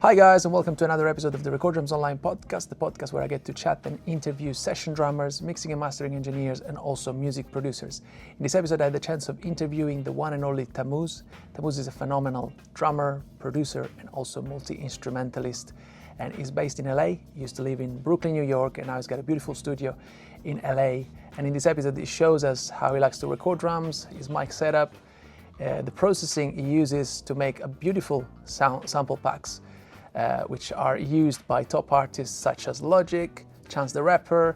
Hi guys, and welcome to another episode of the Record Drums Online podcast, the podcast where I get to chat and interview session drummers, mixing and mastering engineers, and also music producers. In this episode, I had the chance of interviewing the one and only Tamuz. Tamuz is a phenomenal drummer, producer, and also multi-instrumentalist, and is based in LA. He used to live in Brooklyn, New York, and now he's got a beautiful studio in LA. And in this episode, he shows us how he likes to record drums, his mic setup, the processing he uses to make a beautiful sample packs, which are used by top artists such as Logic, Chance the Rapper,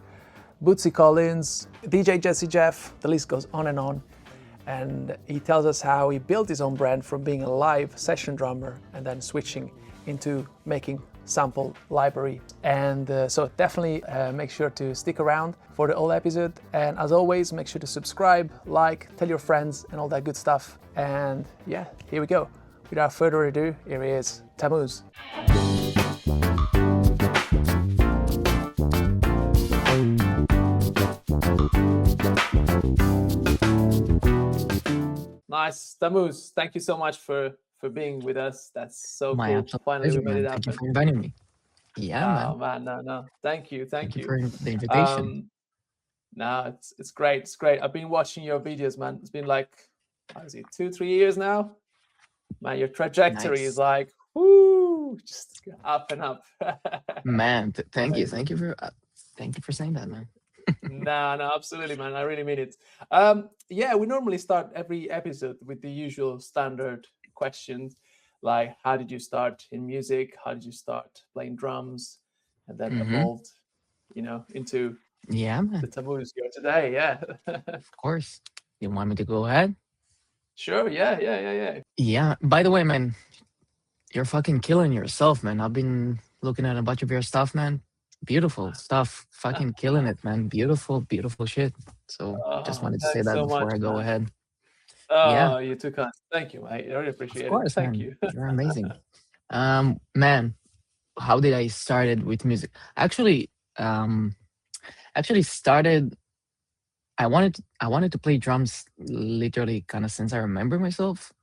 Bootsy Collins, DJ Jesse Jeff, the list goes on. And he tells us how he built his own brand from being a live session drummer and then switching into making sample library. And so definitely make sure to stick around for the whole episode. And as always, make sure to subscribe, like, tell your friends and all that good stuff. And yeah, here we go. Without further ado, here he is, Tamuz. Nice, Tamuz. Thank you so much for being with us. That's so My cool. absolute Finally, pleasure, we made man. it Thank you happen. for inviting me. Yeah, Oh man. man, no. Thank you. Thank you for the invitation. No, it's great. It's great. I've been watching your videos, man. It's been like, how is it, 2-3 years now? Man, your trajectory is like, whoo, just up and up. Man, thank you. Thank you for saying that, man. No, absolutely, man. I really mean it. Yeah, we normally start every episode with the usual standard questions, like how did you start in music? How did you start playing drums? And then evolved, into Yeah, man. the Tamuz you're today. Yeah. Of course. You want me to go ahead? Sure. Yeah. Yeah. By the way, man, you're fucking killing yourself, man. I've been looking at a bunch of your stuff, man. Beautiful stuff. Fucking killing it, man. Beautiful shit. So just wanted to say that so before much, I go man. ahead. Oh, Yeah. you're too kind. Thank you, mate. I really appreciate Of course, it. Thank man. you. You're amazing. Man, how did I started with music? Actually started. I wanted to play drums literally kind of since I remember myself,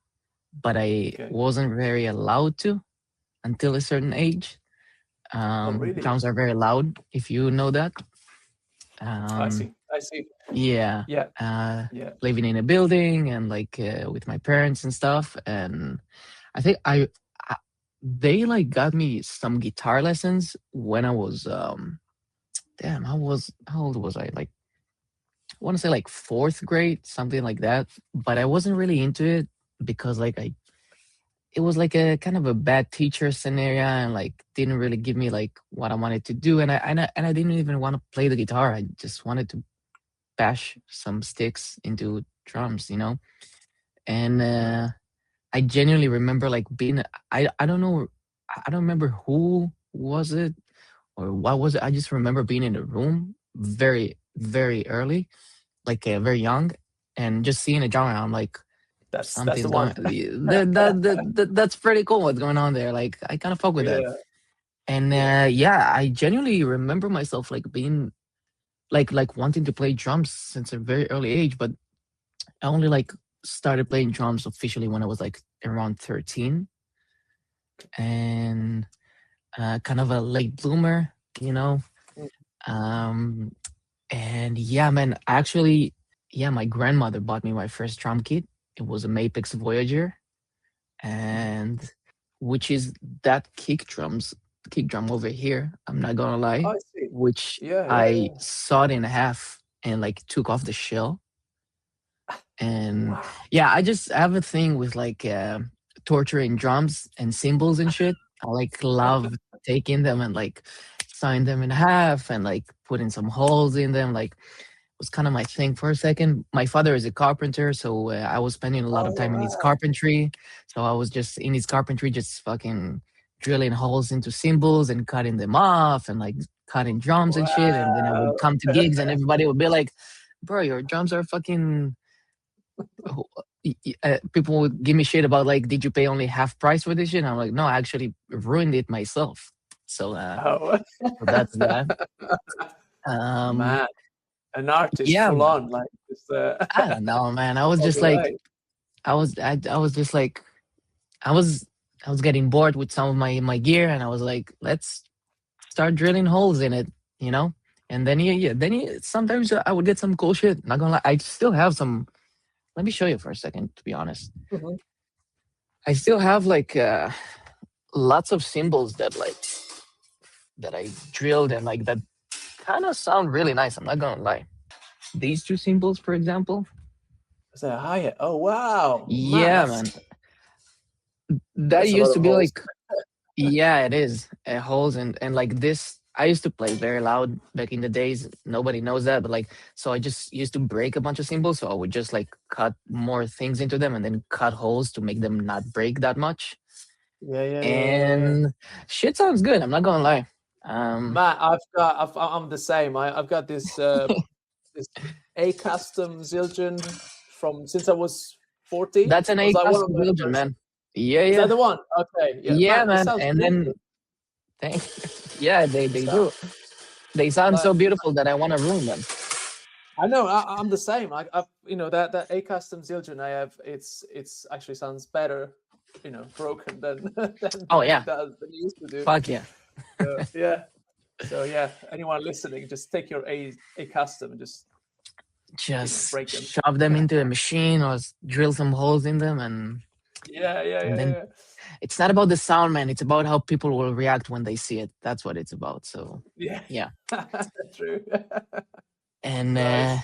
but I wasn't very allowed to until a certain age. Really? Drums are very loud, if you know that. I see. Yeah. Yeah. Living in a building and like with my parents and stuff, and I think they like got me some guitar lessons when I was how old was I? Like, I want to say like fourth grade, something like that. But I wasn't really into it because like it was like a kind of a bad teacher scenario, and like didn't really give me like what I wanted to do, and I didn't even want to play the guitar. I just wanted to bash some sticks into drums, And I genuinely remember like being I don't know, I don't remember who was it or what was it. I just remember being in a room very, very early, like very young, and just seeing a drummer. I'm like, that's something's the one. That's pretty cool. What's going on there? Like, I kind of fuck with that. And I genuinely remember myself like being like wanting to play drums since a very early age, but I only like started playing drums officially when I was like around 13, and kind of a late bloomer, and yeah, man, actually, my grandmother bought me my first drum kit. It was a Mapex Voyager, and which is that kick drum over here. I'm not gonna lie, I see. which I sawed in half and like took off the shell. And I just have a thing with like torturing drums and cymbals and shit. I like love taking them and like sawing them in half and like putting some holes in them. Like, it was kind of my thing for a second. My father is a carpenter, so I was spending a lot of time in his carpentry. So I was just in his carpentry, just fucking drilling holes into cymbals and cutting them off and like cutting drums and shit. And then I would come to gigs and everybody would be like, bro, your drums are fucking... people would give me shit about like, did you pay only half price for this shit? And I'm like, no, I actually ruined it myself. So, so that's that. Man, an artist full on, like just, I don't know, man. I was just like, I was just like, I I was getting bored with some of my gear, and I was like, let's start drilling holes in it, you know. And then sometimes I would get some cool shit. Not gonna lie, I still have some. Let me show you for a second. To be honest, Mhm. I still have like lots of cymbals that I drilled and like that kind of sound really nice. I'm not gonna lie. These two cymbals, for example. Is that a hi-hat? Oh wow, man, Yeah, man. That that's a lot used to of be holes. like, yeah, it is. Holes and like this. I used to play very loud back in the days. Nobody knows that, but like, so I just used to break a bunch of cymbals. So I would just like cut more things into them and then cut holes to make them not break that much. Yeah. And shit sounds good. I'm not gonna lie. Um, Matt, I'm the same. I've got this this A custom Zildjian from since I was 14. that's an It was A like one of custom my build, first. man. Yeah, Is that yeah, the one? Okay, yeah, yeah, man, it man. sounds And really then, good. thank, yeah, It they sounds do. They sound like so beautiful that I want to ruin them. I know I'm the same. I've that A custom Zildjian I have. It's actually sounds better, broken than Oh than it yeah, does than it used to do. fuck yeah. Yeah. So yeah, anyone listening, just take your A custom and just Just break them. shove them into a machine or drill some holes in them, and then Yeah. it's not about the sound, man. It's about how people will react when they see it. That's what it's about. So Yeah. yeah, True. and Nice.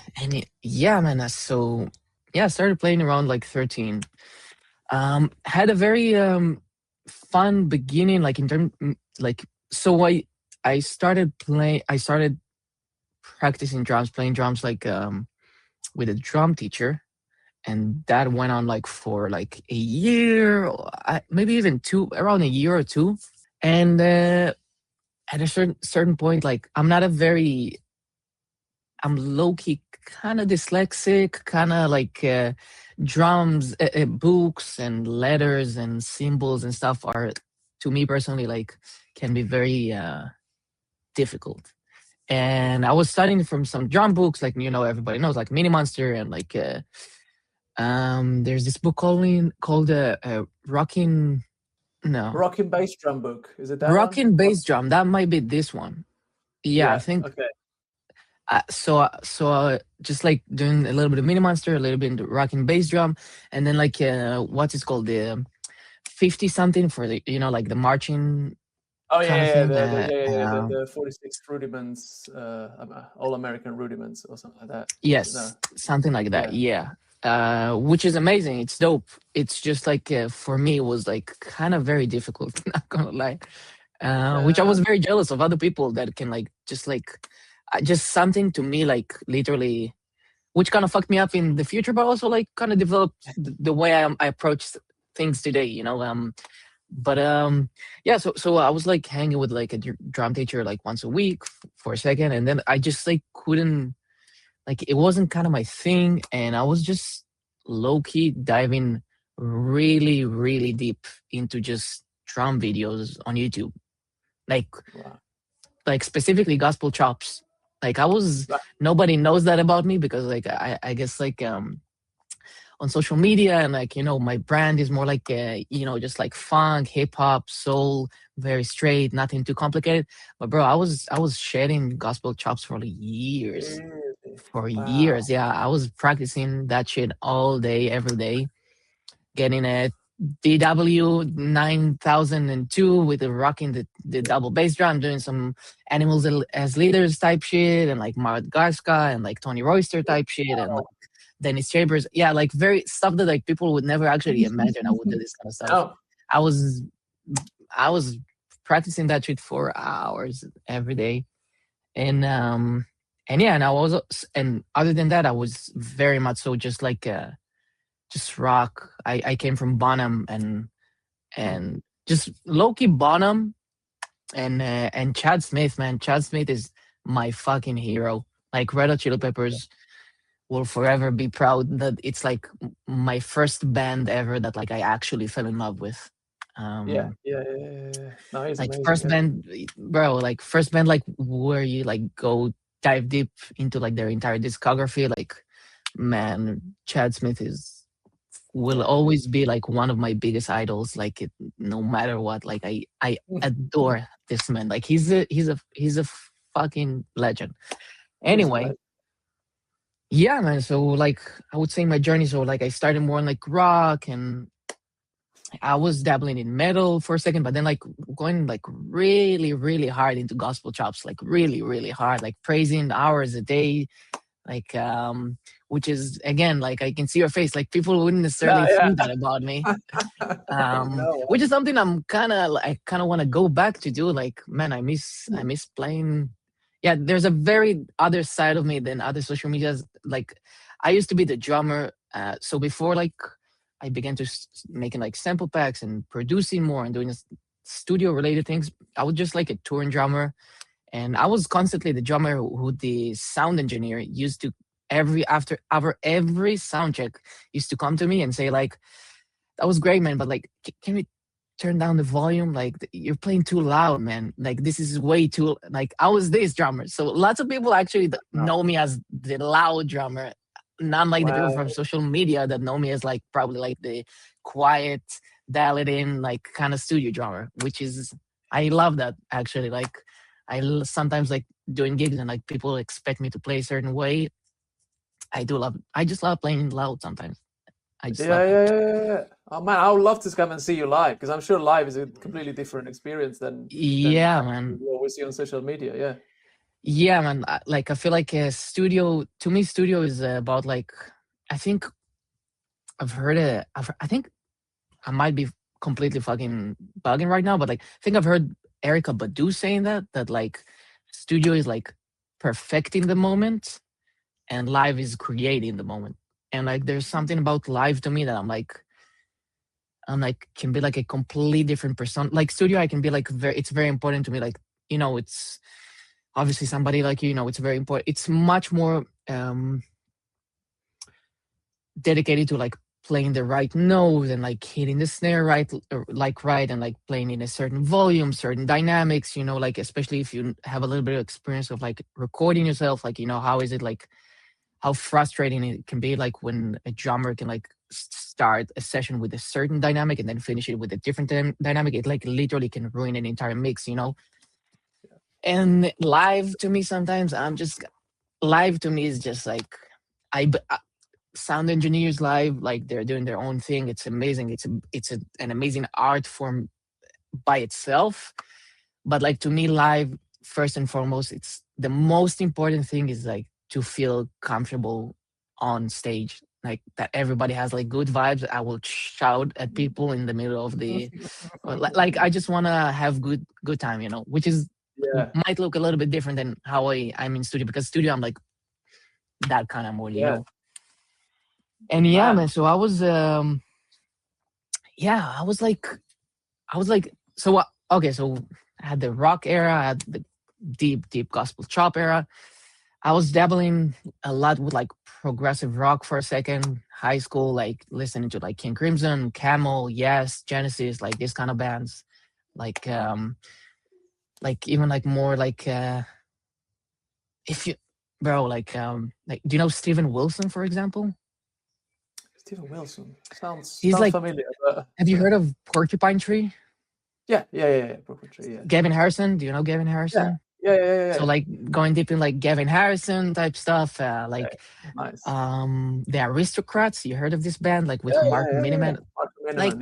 yeah, man. So yeah, I started playing around like 13. Had a very fun beginning, like in term like so I started practicing drums, playing drums like with a drum teacher, and that went on like for like a year, or maybe even two, around a year or two. And at a certain point, like I'm low key kind of dyslexic, kind of like drums, books and letters and symbols and stuff are, to me personally, like can be very difficult. And I was studying from some drum books, like everybody knows, like Mini Monster and like there's this book called Rockin' no Rocking bass drum book. Is it that one? Rockin' Bass Drum. That might be this one. Yeah, I Yeah. think Okay. just like doing a little bit of Mini Monster, a little bit of Rockin' Bass Drum, and then like what's it called, the 50 something for the like the marching Oh kind of yeah. thing. The 46 rudiments, all American rudiments or something like that. No. Yes, something like that. Yeah. Yeah. Which is amazing. It's dope. It's just like for me, it was like kind of very difficult. Not gonna lie. Which I Yeah. was very jealous of other people that can like just something to me like literally, which kind of fucked me up in the future, but also like kind of developed the way I approach things today. But yeah. So I was like hanging with like a drum teacher like once a week for a second, and then I just like couldn't, like it wasn't kind of my thing, and I was just low key diving really really deep into just drum videos on YouTube, like Wow. specifically gospel chops. Like I was, Right. nobody knows that about me because like I guess like on social media, and like my brand is more like just like funk, hip hop, soul, very straight, nothing too complicated. But bro, I was shedding gospel chops for like years, Really? for Wow. years. Yeah, I was practicing that shit all day, every day, getting a DW 9002 with the rocking the double bass drum, doing some animals as leaders type shit, and like Marat Garska and like Tony Royster type shit, and like Dennis Chambers. Yeah, like very stuff that like people would never actually imagine I would do this kind of stuff. No. I was I was practicing that shit for hours every day. And yeah, and I was, and other than that, I was very much so just rock. I came from Bonham, and just Loki Bonham, and Chad Smith, man. Chad Smith is my fucking hero. Like Red Hot Chili Peppers will forever be proud that it's like my first band ever that like I actually fell in love with. Yeah. Um No, he's like amazing. first Yeah. band, bro, like first band like where you like go dive deep into like their entire discography. Like man, Chad Smith is will always be like one of my biggest idols. Like no matter what, like I adore this man. Like he's a fucking legend. He's Anyway, yeah, man. So like I would say my journey. So like I started more on like rock, and I was dabbling in metal for a second, but then like going like really, really hard into gospel chops, like really, really hard, like praising hours a day, like which is again like I can see your face, like people wouldn't necessarily think that about me. No. Which is something I kind of want to go back to do. Like, man, I miss playing. Yeah, there's a very other side of me than other social medias. Like, I used to be the drummer. So before like I began to making like sample packs and producing more and doing studio related things, I was just like a touring drummer, and I was constantly the drummer who the sound engineer used to after every sound check used to come to me and say like, that was great, man, but like can we turn down the volume? Like you're playing too loud, man. Like this is way too, like I was this drummer. So lots of people actually know me as the loud drummer, not like the people from social media that know me as like probably like the quiet, dial it in, like kind of studio drummer, which is, I love that actually. Like sometimes like doing gigs and like people expect me to play a certain way. I just love playing loud sometimes. I just love that. Yeah. Oh man, I would love to come and see you live, because I'm sure live is a completely different experience than Yeah, man. what we see on social media. Yeah. Yeah, man. Like I feel like a studio, to me, studio is about like, I think I've heard it. I think I might be completely fucking bugging right now, but like I think I've heard Erica Badu saying that like studio is like perfecting the moment and live is creating the moment. And like there's something about live to me that I'm like can be like a complete different person. Like studio, I can be like it's very important to me. Like, it's obviously somebody like it's very important. It's much more dedicated to like playing the right note and like hitting the snare right, and like playing in a certain volume, certain dynamics, like especially if you have a little bit of experience of like recording yourself, like how is it like, how frustrating it can be like when a drummer can like start a session with a certain dynamic and then finish it with a different dynamic. It like literally can ruin an entire mix. And live to me sometimes live to me is just like sound engineers live, like they're doing their own thing. It's amazing. An amazing art form by itself. But like to me, live first and foremost, it's the most important thing is like to feel comfortable on stage, like that everybody has like good vibes. I will shout at people in the middle of the like I just want to have good time, which is might look a little bit different than how I'm in studio, because studio I'm like that kind of more. And yeah, man. So I was I was like, so okay, so I had the rock era, I had the deep gospel chop era. I was dabbling a lot with like progressive rock for a second. High school, like listening to like King Crimson, Camel, Yes, Genesis, like these kind of bands. Like even like more like if you like do you know Steven Wilson, for example? Steven Wilson sounds like familiar. But... Have you heard of Porcupine Tree? Yeah. Porcupine Tree. Yeah. Gavin Harrison. Do you know Gavin Harrison? Yeah. So like going deep in like Gavin Harrison type stuff, Nice. The Aristocrats. You heard of this band? Like with Mark Miniman. Mark Miniman. Like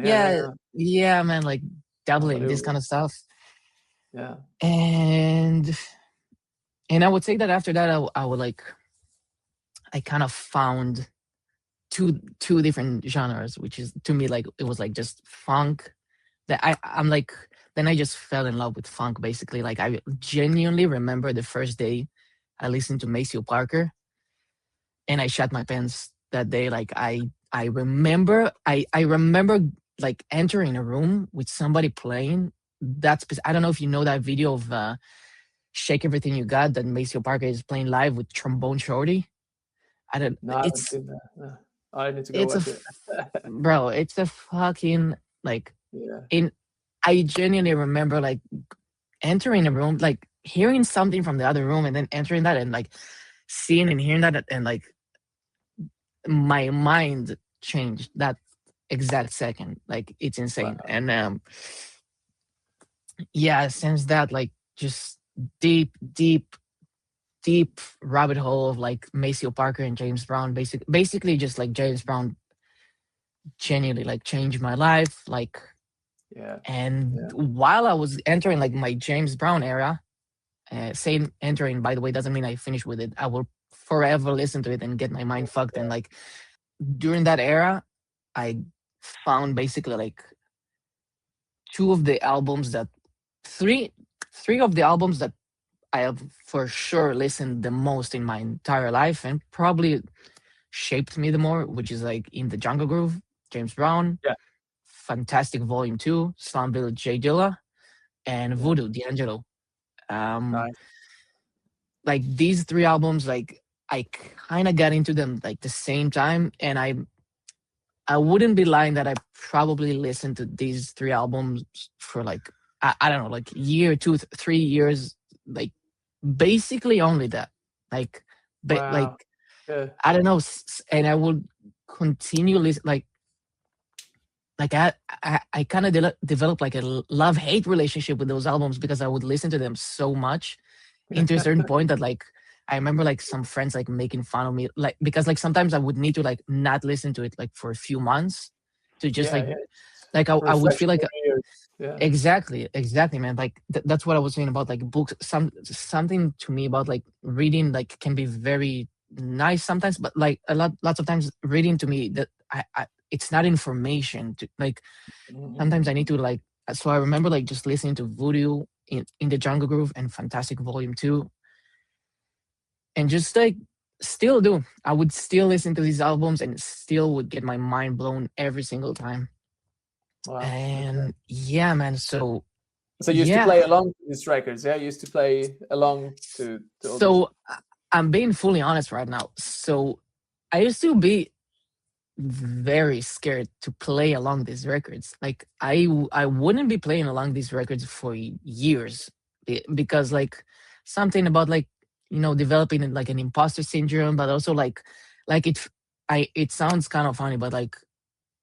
yeah, man. Like doubling this kind of stuff. Yeah. And I would say that after that, I would like, I kind of found two different genres, which is to me like it was like just funk. That I'm like, then I just fell in love with funk basically. Like I genuinely remember the first day I listened to Maceo Parker, and I shot my pants that day. Like I remember like entering a room with somebody playing that. I don't know if you know that video of Shake Everything You Got that Maceo Parker is playing live with Trombone Shorty. I don't. No, I haven't seen that. No. I need to go watch it. Bro, it's a fucking like. I genuinely remember like entering a room, like hearing something from the other room, and then entering that and like seeing and hearing that, and like my mind changed that exact second. Like it's insane. Wow. And yeah, since that, like just deep, deep, deep rabbit hole of like Maceo Parker and James Brown. Basically just like James Brown genuinely like changed my life. Like, Yeah. and while I was entering like my James Brown era, saying entering, by the way, doesn't mean I finished with it. I will forever listen to it and get my mind fucked. And like during that era, I found basically like two of the albums that three three of the albums that I have for sure listened the most in my entire life and probably shaped me the more, which is like In the Jungle Groove, James Brown, Yeah. Fantastic Volume 2, Slum Village, J Dilla, and Yeah. Voodoo, D'Angelo. Um, Nice. like these three albums, like I kind of got into them like the same time, and I wouldn't be lying that I probably listened to these three albums for like I don't know, like year, 3 years, like basically only that, like, but like Wow. Yeah. I don't know, and I would continue like I kind of developed like a love hate relationship with those albums because I would listen to them so much into a certain point that like I remember like some friends like making fun of me like because like sometimes I would need to like not listen to it like for a few months to just Yeah. Yeah. like I would Refresh feel like your ears. Yeah. exactly man, like that's what I was saying about like books. Something to me about like reading like can be very nice sometimes, but like lots of times reading to me that I it's not information to like sometimes I need to like so I remember like just listening to Voodoo in the Jungle Groove and Fantastic Volume 2 and just like still do. I would still listen to these albums and still would get my mind blown every single time. Wow. Okay. And yeah, man. So So you used to yeah. play along to these records, yeah? You used to play along to all these. So I'm being fully honest right now. So I used to be very scared to play along these records. Like I wouldn't be playing along these records for years because like something about like developing like an imposter syndrome, but also like it sounds kind of funny, but like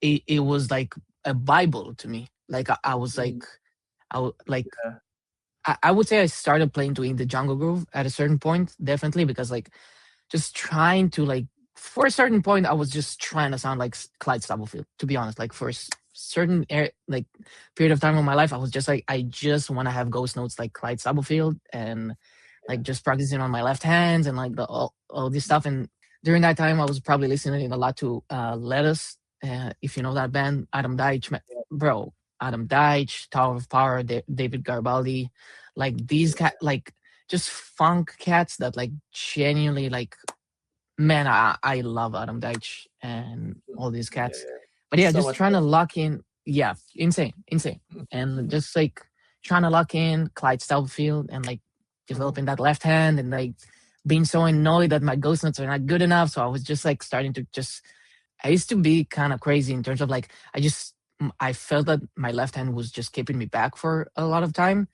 it was like a Bible to me. Like I was like like Yeah. I would say I started playing to In the Jungle Groove at a certain point, definitely because like just trying to like for a certain point I was just trying to sound like Clyde Stubblefield, to be honest. Like for a certain like period of time in my life I was just like I just want to have ghost notes like Clyde Stubblefield and like just practicing on my left hands and like all this stuff. And during that time I was probably listening a lot to Lettuce, if you know that band. Adam Deitch, bro. Adam Deitch, Tower of Power, David Garibaldi, like these like just funk cats that like genuinely like, man, I love Adam Deitch and all these Yeah, cats. yeah. But yeah, So just much trying to fun. lock in. Yeah, insane, and just like trying to lock in Clyde Stubblefield and like developing that left hand and like being so annoyed that my ghost notes are not good enough. So I was just like starting to just. I used to be kind of crazy in terms of like I felt that my left hand was just keeping me back for a lot of time.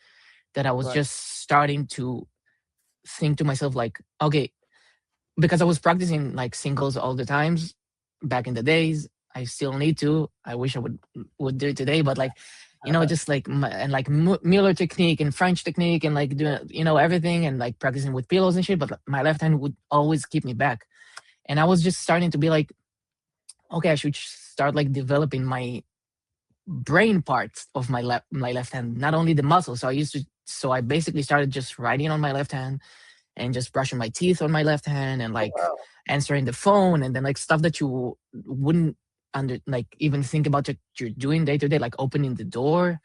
That I was Right. just starting to think to myself like, okay, because I was practicing like singles all the times back in the days. I still need to. I wish I would do it today, but like, just like and like Mueller technique and French technique and like doing everything and like practicing with pillows and shit. But my left hand would always keep me back, and I was just starting to be like, okay, I should start like developing my brain parts of my left hand, not only the muscle. So I basically started just writing on my left hand and just brushing my teeth on my left hand and Oh, like wow. answering the phone and then like stuff that you wouldn't like even think about that you're doing day to day, like opening the door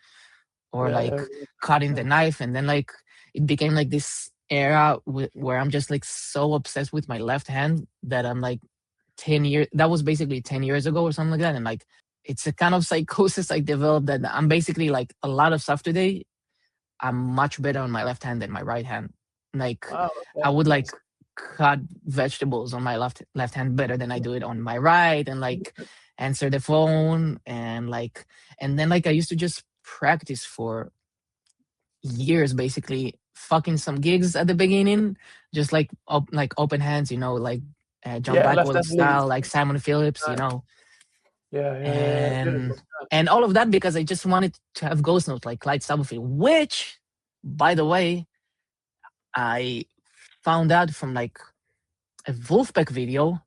or Yeah, like yeah, cutting the yeah. knife. And then like it became like this era where I'm just like so obsessed with my left hand that I'm like 10 years, that was basically 10 years ago or something like that. And like it's a kind of psychosis I developed that I'm basically like a lot of stuff today I'm much better on my left hand than my right hand. Like Wow. I Okay. would like Nice. cut vegetables on my left hand better than I do it on my right, and like answer the phone and then like I used to just practice for years, basically fucking some gigs at the beginning, just like like open hands, like John Yeah, Backwell left-hand lead. style, like Simon Phillips, Nice. Yeah. and Beautiful. and all of that because I just wanted to have ghost notes like Clyde Stubblefield, which, by the way, I found out from like a Wolfpack video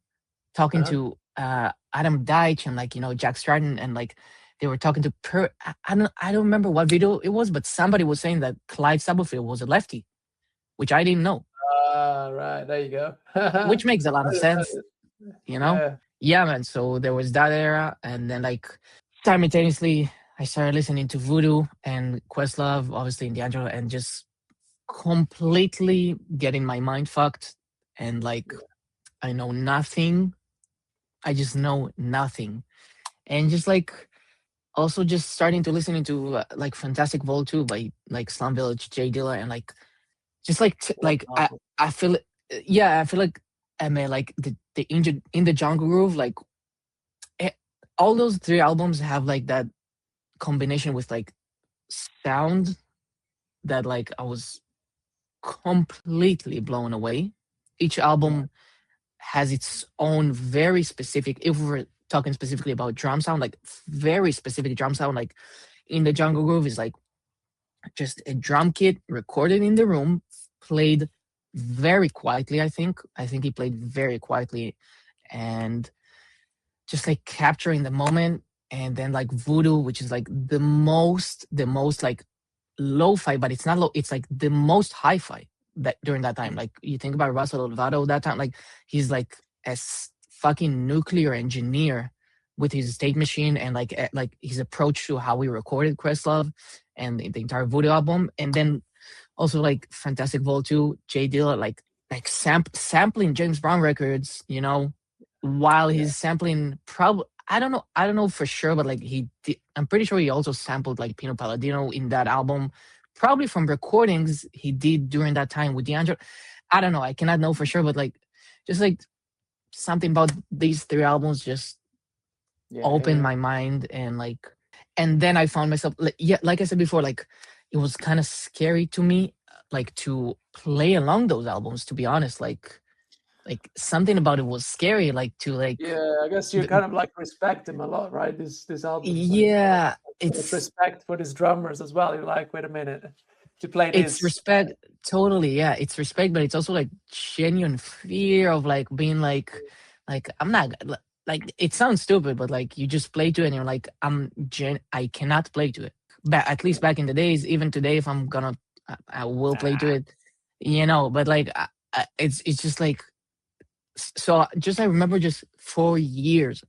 talking Uh-huh. to Adam Deitch and like Jack Stratton, and like they were talking to I don't remember what video it was, but somebody was saying that Clyde Stubblefield was a lefty, which I didn't know, Right. There you go. which makes a lot of sense, you know. Yeah. Yeah, man. So there was that era, and then like simultaneously I started listening to Voodoo and Questlove, obviously in D'Angelo, and just completely getting my mind fucked, and like I know nothing. I just know nothing, and just like also just starting to listening to like Fantastic Vol 2 by like Slum Village, Jay Dilla, and like just like like I feel yeah, I feel like I mean like the in the Jungle Groove, like eh, all those three albums have like that combination with like sound that like I was completely blown away. Each album has its own very specific, if we're talking specifically about drum sound, like very specific drum sound, like in the Jungle Groove is like just a drum kit recorded in the room, played very quietly. I think he played very quietly, and just like capturing the moment. And then like Voodoo, which is like the most like lo-fi, but it's not low, it's like the most hi-fi that during that time. Like you think about Russell Olvado that time, like he's like a fucking nuclear engineer with his state machine, and like his approach to how we recorded Questlove and the entire Voodoo album. And then also like Fantastic Vol 2, Jay Dilla, like sampling James Brown records, while Yeah. he's sampling probably I don't know for sure, but like I'm pretty sure he also sampled like Pino Palladino in that album, probably from recordings he did during that time with D'Angelo. I don't know, I cannot know for sure, but like just like something about these three albums just opened Yeah. my mind. And then I found myself like I said before, like it was kind of scary to me, like to play along those albums, to be honest. Like something about it was scary, like to like Yeah, I guess you th- kind of like respect him a lot, right? These albums, like yeah, so much it's respect for these drummers as well. You're like, wait a minute, to play it's this. respect, totally. Yeah, it's respect, but it's also like genuine fear of like being like I'm not like it sounds stupid, but like you just play to it and you're like I cannot play to it. But at least back in the days, even today, if I'm gonna I will play to it, But like it's just like so just I remember just for years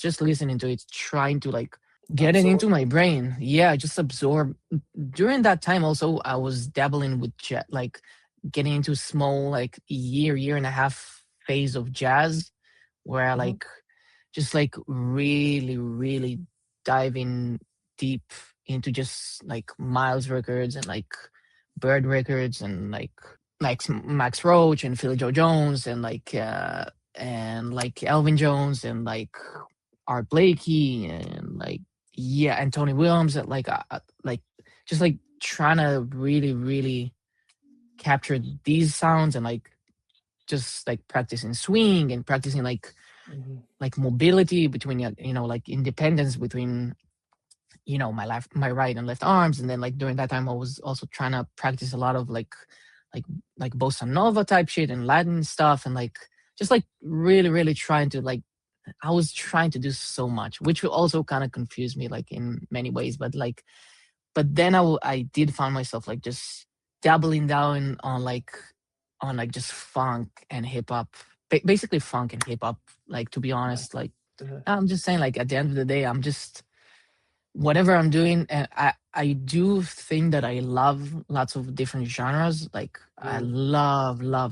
just listening to it, trying to like get it Absorb. into my brain. Yeah, just absorb. During that time also I was dabbling with like getting into small like year and a half phase of jazz, where I Mhm. like just like really diving deep into just like Miles records and like Bird records and like Max Roach and Philly Joe Jones and like Elvin Jones and like Art Blakey and like yeah, and Tony Williams, like just like trying to really capture these sounds, and like just like practicing swing and practicing Mhm. like mobility between like independence between my right and left arms. And then like during that time I was also trying to practice a lot of like like bossa nova type shit and Latin stuff, and like just like really trying to like I was trying to do so much, which will also kind of confuse me like in many ways. But then I did find myself like just dabbling down on like just funk and hip hop, basically funk and hip hop. Like, to be honest, like Uh-huh. I'm just saying, like at the end of the day, I'm just whatever I'm doing, and I do think that I love lots of different genres. Like I Mm.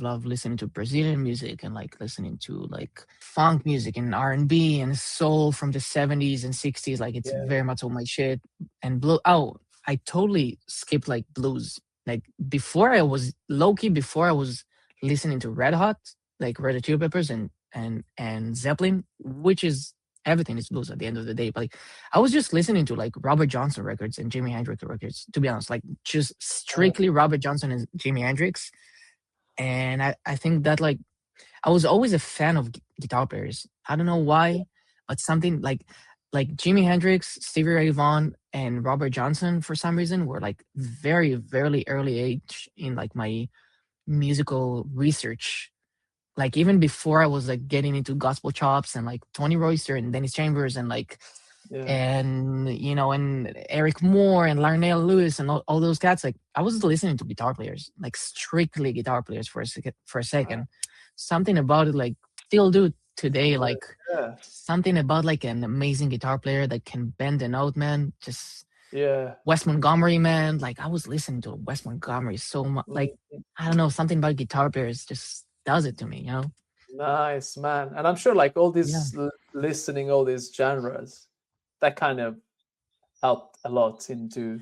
love listening to Brazilian music, and like listening to like funk music and R&B and soul from the 70s and 60s. Like it's Yeah. very much all my shit. And blue. Oh, I totally skipped like blues. Like before I was low key before I was listening to Red Hot, like Red Hot Chili Peppers and Zeppelin, which is everything is blues at the end of the day. But like I was just listening to like Robert Johnson records and Jimi Hendrix records, to be honest, like just Uh, strictly Robert Johnson and Jimi Hendrix. And I think that like I was always a fan of guitar players. I don't know why, but something like Jimi Hendrix, Stevie Ray Vaughan, and Robert Johnson for some reason were like very, very early age in like my musical research. Like even before I was like getting into gospel chops and like Tony Royster and Dennis Chambers and like Yeah. and and Eric Moore and Larnell Lewis and all those cats, like I was listening to guitar players, like strictly guitar players for a second. Right. Something about it, like still do today, Well, like yeah. something about like an amazing guitar player that can bend a note, man. Just Yeah. Wes Montgomery, man. Like I was listening to Wes Montgomery so much. Like Mhm. I don't know, something about guitar players just does it to me, Nice, man. And I'm sure like all Yeah. this listening, all these genres, that kind of helped a lot into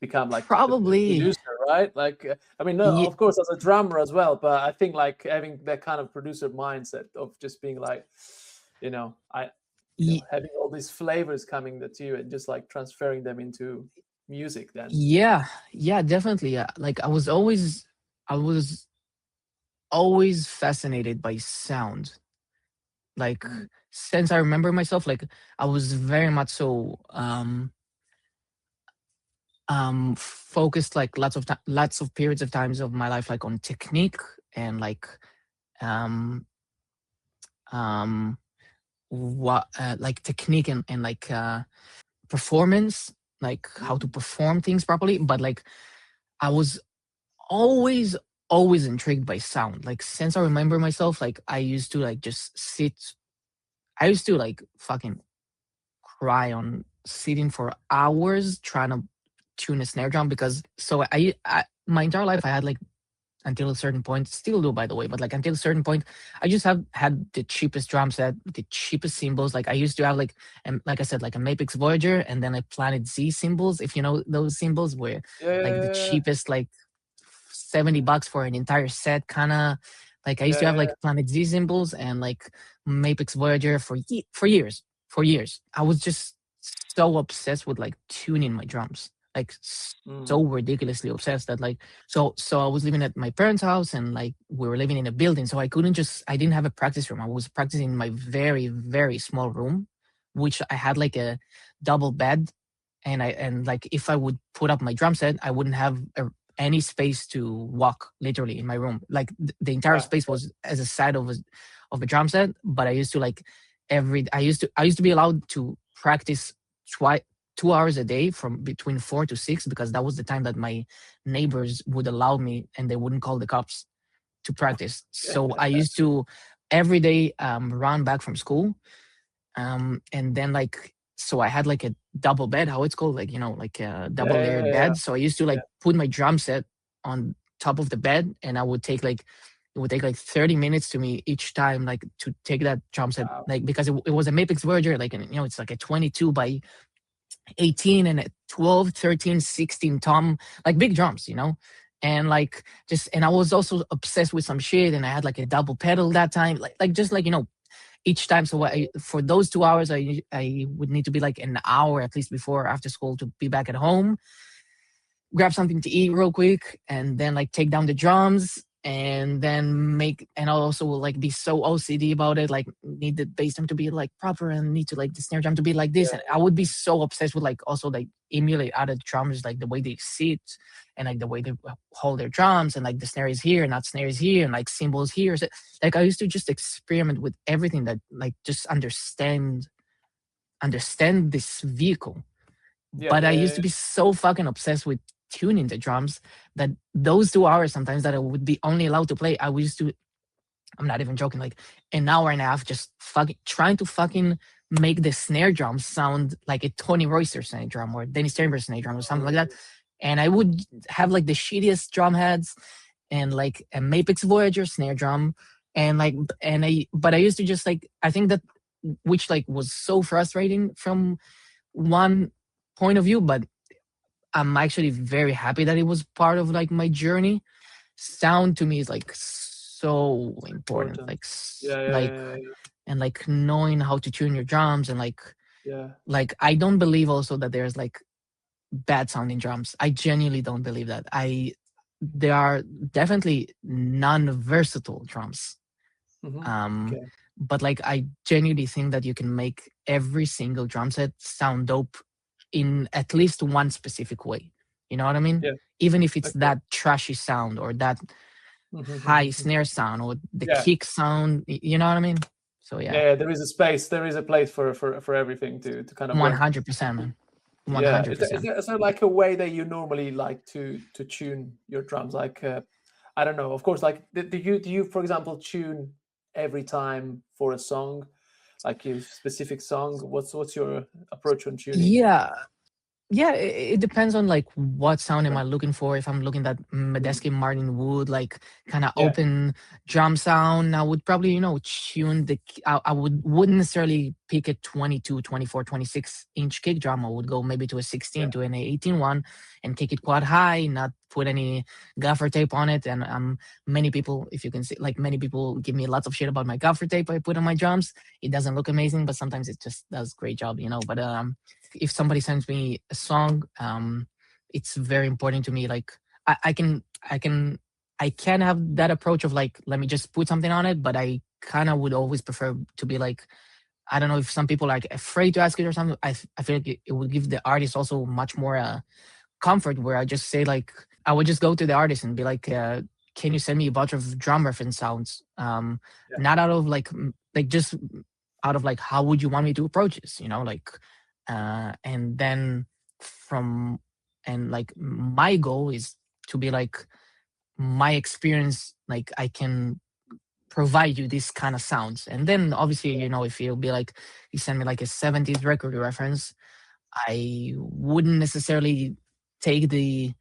become like a Probably. producer, right? Like, I mean, no, Yeah. of course, as a drummer as well, but I think like having that kind of producer mindset of just being like, I, having all these flavors coming at you and just like transferring them into music then. Yeah, yeah, definitely. Yeah. Like I was always fascinated by sound. Like Mm. since I remember myself, like I was very much so focused like lots of periods of times of my life like on technique and like um um what like technique and like performance, like how to Mm. perform things properly, but like I was always always intrigued by sound. Like since I remember myself, like I used to like just sit. I used to like fucking cry on sitting for hours trying to tune a snare drum because I my entire life I had like until a certain point, still do by the way, but like until a certain point, I just have had the cheapest drum set, the cheapest cymbals. Like I used to have like, and like I said, like a Mapex Voyager and then a Planet Z cymbals, if you know those cymbals, where Yeah, like the yeah, cheapest like $70 for an entire set, kind of. Like I used yeah, to have yeah, yeah. like Planet Z cymbals and like Mapex Voyager for years. For years, I was just so obsessed with like tuning my drums, like so Mm. ridiculously obsessed that like so I was living at my parents' house and like we were living in a building, so I didn't have a practice room. I was practicing in my very very small room, which I had like a double bed, and like if I would put up my drum set, I wouldn't have any space to walk literally in my room. Like the entire Right. space was as a side of a drum set, but I used to like I used to be allowed to practice twice 2 hours a day from between 4 to 6 because that was the time that my neighbors would allow me and they wouldn't call the cops to practice. So I used to every day run back from school, and then like so I had like a double bed, how it's called, like like a Yeah, double yeah, layered yeah, bed. So I used to yeah. like put my drum set on top of the bed, and I would take like it would take like 30 minutes to me each time, like to take that drum set, Wow. like because it was a Mapex Voyager, like, and it's like a 22 by 18 and a 12, 13, 16 tom, like big drums, and like just, and I was also obsessed with some shit, and I had like a double pedal that time, like just like each time. So for those 2 hours, I would need to be like an hour at least before after school to be back at home, grab something to eat real quick, and then like take down the drums, and then and I'll also like be so OCD about it, like need the bass drum to be like proper and need to like the snare drum to be like this. And I would be so obsessed with like also like emulate other drummers, like the way they sit and like the way they hold their drums, and like the snare is here, not snare is here, and like cymbals here. So, like I used to just experiment with everything that like just understand this vehicle. Yeah, But I yeah, used yeah, to be so fucking obsessed with tuning the drums that those 2 hours sometimes that I would be only allowed to play, I used to, I'm not even joking, like an hour and a half just fucking trying to fucking make the snare drum sound like a Tony Royster snare drum or Dennis Chambers snare drum or something like that. And I would have like the shittiest drum heads and like a Mapex Voyager snare drum. And like, but I used to just like, I think that, which like was so frustrating from one point of view, but I'm actually very happy that it was part of like my journey. Sound to me is like so important, important. like Yeah, yeah, like yeah, and like knowing how to tune your drums, and yeah, like I don't believe also that there's like bad sounding drums. I genuinely don't believe that. There are definitely non-versatile drums. yeah. Um Okay. but like I genuinely think that you can make every single drum set sound dope in at least one specific way. You know what I mean? Yeah. Even if it's Okay. that trashy sound or that high Mhm. snare sound or the Yeah. kick sound, you know what I mean? So yeah, Yeah. There is a space. There is a place for everything to kind of work. 100%, man. Yeah. Is 100%. there, is there like a way that you normally like to tune your drums? Like, I don't know. Of course, like, do you, for example, tune every time for a song, like a specific song? What's your approach on tuning? Yeah, yeah, it depends on like what sound am Okay. I looking for. If I'm looking that Mm. Medeski Martin Wood, like kind of Yeah. open drum sound, I would probably, tune I wouldn't necessarily pick a 22, 24, 26 inch kick drum. I would go maybe to a Yeah. 16 to an 18 one and kick it quite high, not put any gaffer tape on it. And many people, if you can see, like many people give me lots of shit about my gaffer tape I put on my drums. It doesn't look amazing, but sometimes it just does great job. But if somebody sends me a song, it's very important to me. Like I can I can have that approach of like, let me just put something on it, but I kind of would always prefer to be like, I don't know if some people are like afraid to ask it or something. I feel like it would give the artist also much more comfort, where I just say like, I would just go to the artist and be like, can you send me a bunch of drum reference sounds? Yeah. Not out of like like just out of like, how would you want me to approach this? Like and then from and like my goal is to be like, my experience, like I can provide you this kind of sounds. And then obviously, if you'll be like, you send me like a 70s record reference, I wouldn't necessarily take the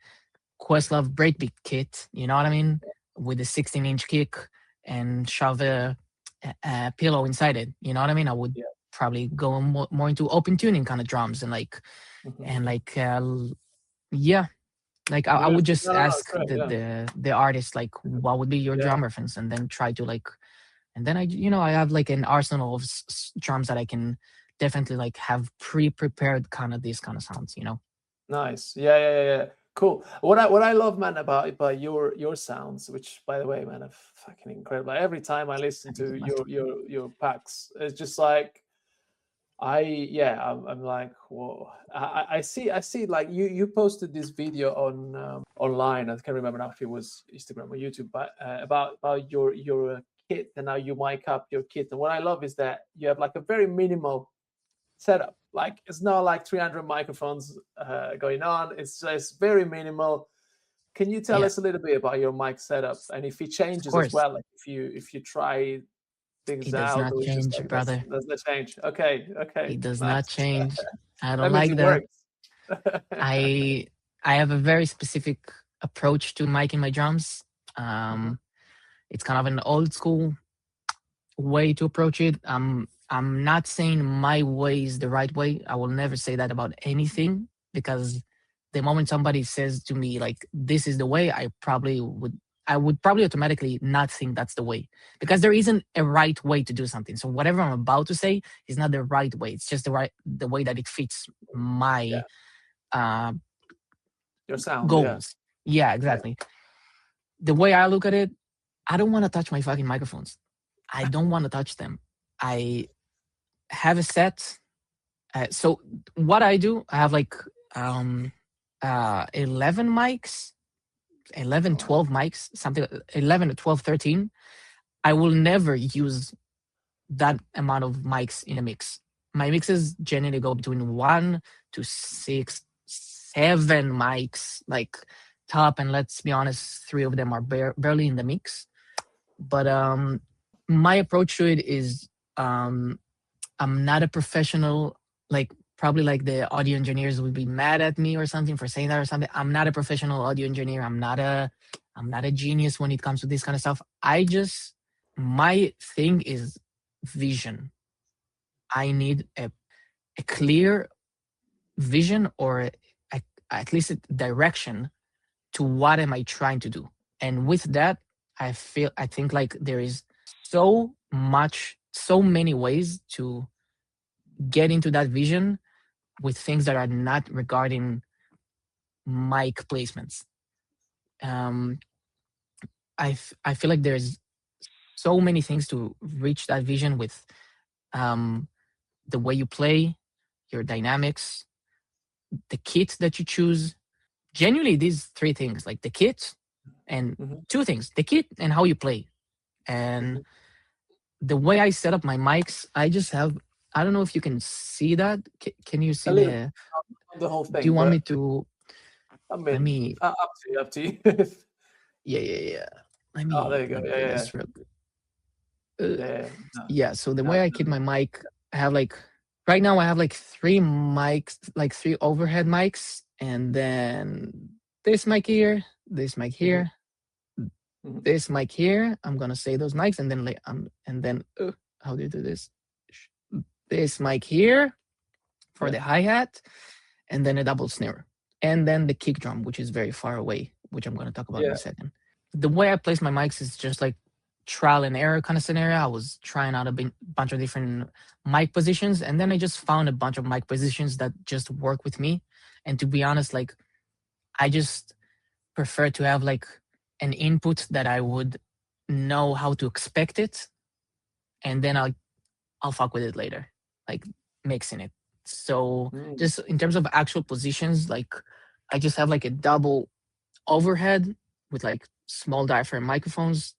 Questlove breakbeat kit, you know what I mean, with a 16-inch kick and shove a pillow inside it. You know what I mean? I would Yeah. probably go more into open tuning kind of drums and like Mhm. yeah, like I Good. would just No, no, no. ask Great. Yeah. the artist like, what would be your Yeah. drum reference, and then try to like, and then I have like an arsenal of drums that I can definitely like have pre-prepared kind of these kind of sounds. Nice. Yeah, yeah, yeah, yeah. Cool. What I love, man, about your sounds, which by the way, man, are fucking incredible. Every time I listen Thank you, to man. your packs, it's just like I'm like, whoa. I see like you posted this video on online. I can't remember now if it was Instagram or YouTube, but about your kit and how you mic up your kit. And what I love is that you have like a very minimal setup. Like it's not like 300 microphones going on. It's just very minimal. Can you tell Yeah, us a little bit about your mic setup and if it of changes as course. well? Like if you try things It does out, not or it's just change, like brother. that's the change. Okay, okay, It does not nice. change. I That don't means like it that. works. I I have a very specific approach to miking my drums. Mhm. Um, it's kind of an old school way to approach it. I'm not saying my way is the right way. I will never say that about anything, because the moment somebody says to me like, this is the way, I would probably automatically not think that's the way, because there isn't a right way to do something. So whatever I'm about to say is not the right way. It's just the way that it fits Yeah, my uh your sound. Yeah, goals. Yeah, yeah. exactly. The way I look at it, I don't want to touch my fucking microphones. I don't want to touch them. I have a set. So what I do, I have like 11 mics, 11, Wow. 12 mics, something 11 to 12, 13. I will never use that amount of mics in a mix. My mixes generally go between 1 to 6, 7 mics, like top, and let's be honest, 3 of them are barely in the mix. But my approach to it is, um I'm not a professional. Like, probably like the audio engineers would be mad at me or something for saying that or something. I'm not a professional audio engineer. I'm not a genius when it comes to this kind of stuff. My thing is vision. I need a clear vision, or at least a direction to what am I trying to do. And with that, I think like there is so many ways to get into that vision with things that are not regarding mic placements. Um, I feel like there's so many things to reach that vision with the way you play, your dynamics, the kit that you choose. Genuinely, these three things, like the kit and two things, the kit and how you play. And the way I set up my mics, I just have, I don't know if you can see that. Can you see the whole thing? Do you want me to? I mean, Let me. up to you. Yeah. Let me. Oh, there you go. Let me do this real quick. Yeah. So the way I kit my mic, I have like right now I have like three mics, like three overhead mics, and then this mic here, this mic here, this mic here. I'm gonna say those mics, and then like how do you do this? This mic here for the hi-hat, and then a double snare, and then the kick drum, which is very far away, which I'm gonna talk about in a second. The way I place my mics is just like trial and error kind of scenario. I was trying out a bunch of different mic positions, and then I just found a bunch of mic positions that just work with me. And to be honest, like I just prefer to have like an input that I would know how to expect it, and then I'll fuck with it later, like mixing it. So just in terms of actual positions, like I just have like a double overhead with like small diaphragm microphones,